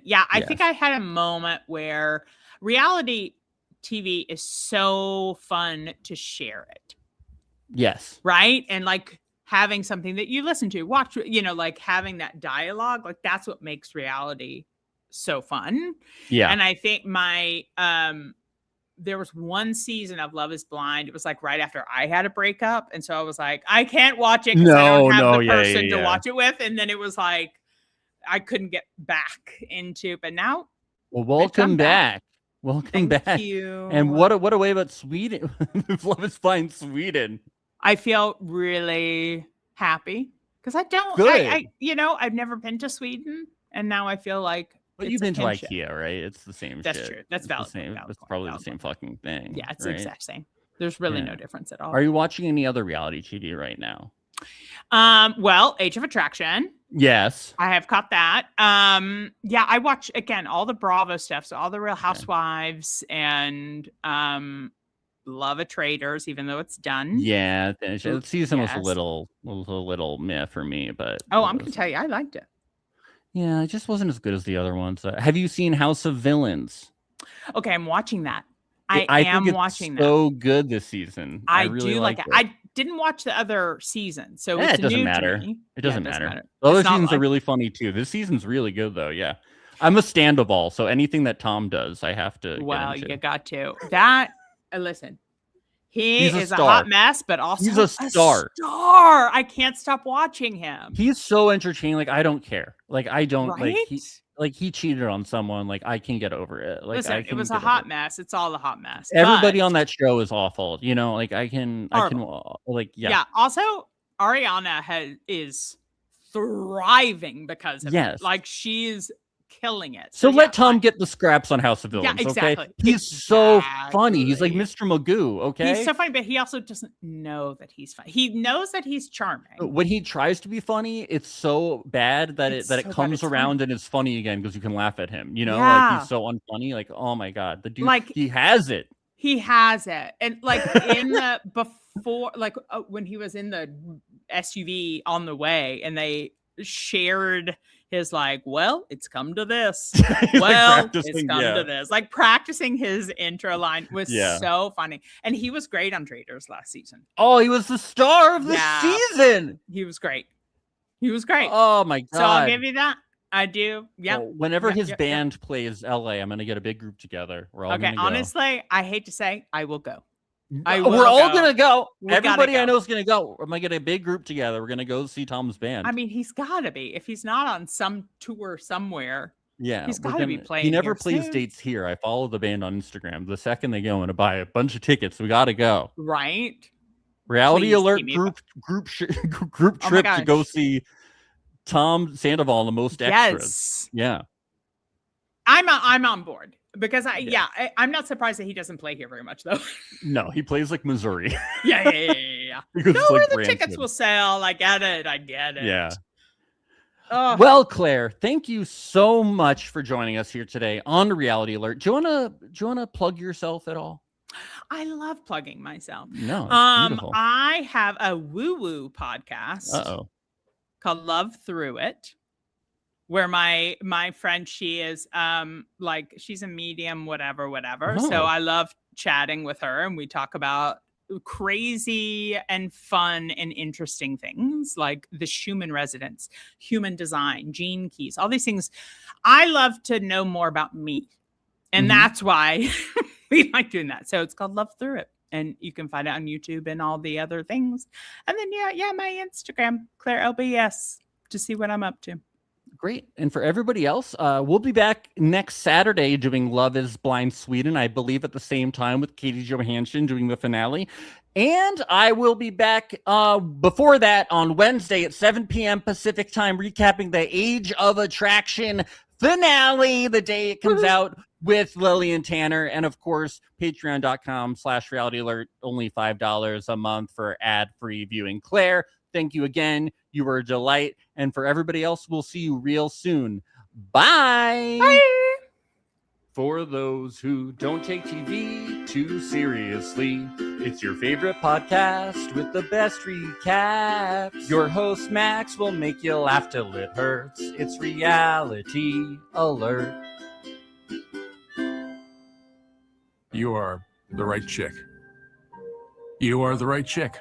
Yeah, I think I had a moment where reality TV is so fun to share it. Yes. Right? And like having something that you listen to, watch, like having that dialogue, like that's what makes reality so fun. Yeah. And I think there was one season of Love is Blind. It was like right after I had a breakup. And so I was like, I can't watch it because I don't have the person to watch it with. And then it was like, I couldn't get back into, but now. Well, welcome back. Welcome back. Thank you. And what a way about Sweden. Love is Blind Sweden. I feel really happy because I don't, I've never been to Sweden. And now I feel like. But you've been to IKEA, right? It's the same That's shit. true. That's valid. It's probably the same fucking thing. Yeah, it's the exact same. There's really no difference at all. Are you watching any other reality TV right now? Well, Age of Attraction. Yes. I have caught that. Yeah, I watch, again, all the Bravo stuff. So all the Real Housewives and Love of Traitors, even though it's done. Yeah, the season was a little meh for me, but I'm gonna tell you, I liked it. Yeah, it just wasn't as good as the other ones. Have you seen House of Villains? Okay, I'm watching that. I am watching that. So good this season. I really do like it. I didn't watch the other season, so it doesn't matter. It doesn't matter. The other seasons are really funny too. This season's really good though. Yeah, I'm a stand of all, so anything that Tom does, I have to. Well, you got to that. Listen, he is a hot mess, but also he's a star. I can't stop watching him. He's so entertaining. Like, I don't care. Like, I don't like he cheated on someone. Like, I can get over it. Like, listen, it was a hot mess. It's all a hot mess. Everybody on that show is awful. You know, like I can like, yeah. Yeah. Also, Ariana is thriving because of it. Like, she's killing it. So let Tom get the scraps on House of Villains. Yeah, exactly. Okay? He's so funny. He's like Mr. Magoo. Okay. He's so funny, but he also doesn't know that he's funny. He knows that he's charming. When he tries to be funny, it's so bad that it comes around and it's funny again because you can laugh at him. You know, like he's so unfunny. Like, oh my God, the dude, like, he has it. He has it. And like in the before, like when he was in the SUV on the way and they shared his like, well, it's come to this. Well, it's come to this. Like practicing his intro line was so funny. And he was great on Traitors last season. Oh, he was the star of the season. He was great. He was great. Oh my God. So I'll give you that. I do. Yeah. Well, whenever his band plays LA, I'm going to get a big group together. We're all gonna go. Honestly, I hate to say, I will go. We're all going to go. Everybody I know is going to go. I'm going to get a big group together. We're going to go see Tom's band. I mean, he's got to be. If he's not on some tour somewhere, he's got to be playing. He never plays dates here. I follow the band on Instagram. The second they go, I'm going to buy a bunch of tickets. We got to go. Right. Reality Alert group trip to go see Tom Sandoval, the most extras. Yeah. I'm on board. Because I'm not surprised that he doesn't play here very much, though. No, he plays like Missouri. Yeah. Because no, where the tickets will sell. I get it. Yeah. Oh. Well, Claire, thank you so much for joining us here today on Reality Alert. Do you wanna plug yourself at all? I love plugging myself. No, beautiful. I have a woo-woo podcast called Love Through It. Where my friend, she is like she's a medium, whatever. Oh. So I love chatting with her and we talk about crazy and fun and interesting things like the Schumann resonance, human design, gene keys, all these things. I love to know more about me. And that's why we like doing that. So it's called Love Through It. And you can find it on YouTube and all the other things. And then my Instagram, Claire LBS, to see what I'm up to. Great. And for everybody else, we'll be back next Saturday doing Love is Blind Sweden, I believe at the same time with Katie Johansson doing the finale. And I will be back before that on Wednesday at 7 p.m. Pacific time, recapping the Age of Attraction finale, the day it comes out with Lillian Tanner. And of course, patreon.com/reality alert, only $5 a month for ad-free viewing. Claire, thank you again. You were a delight. And for everybody else, we'll see you real soon. Bye. Bye. For those who don't take TV too seriously, it's your favorite podcast with the best recaps. Your host, Max, will make you laugh till it hurts. It's Reality Alert. You are the right chick. You are the right chick.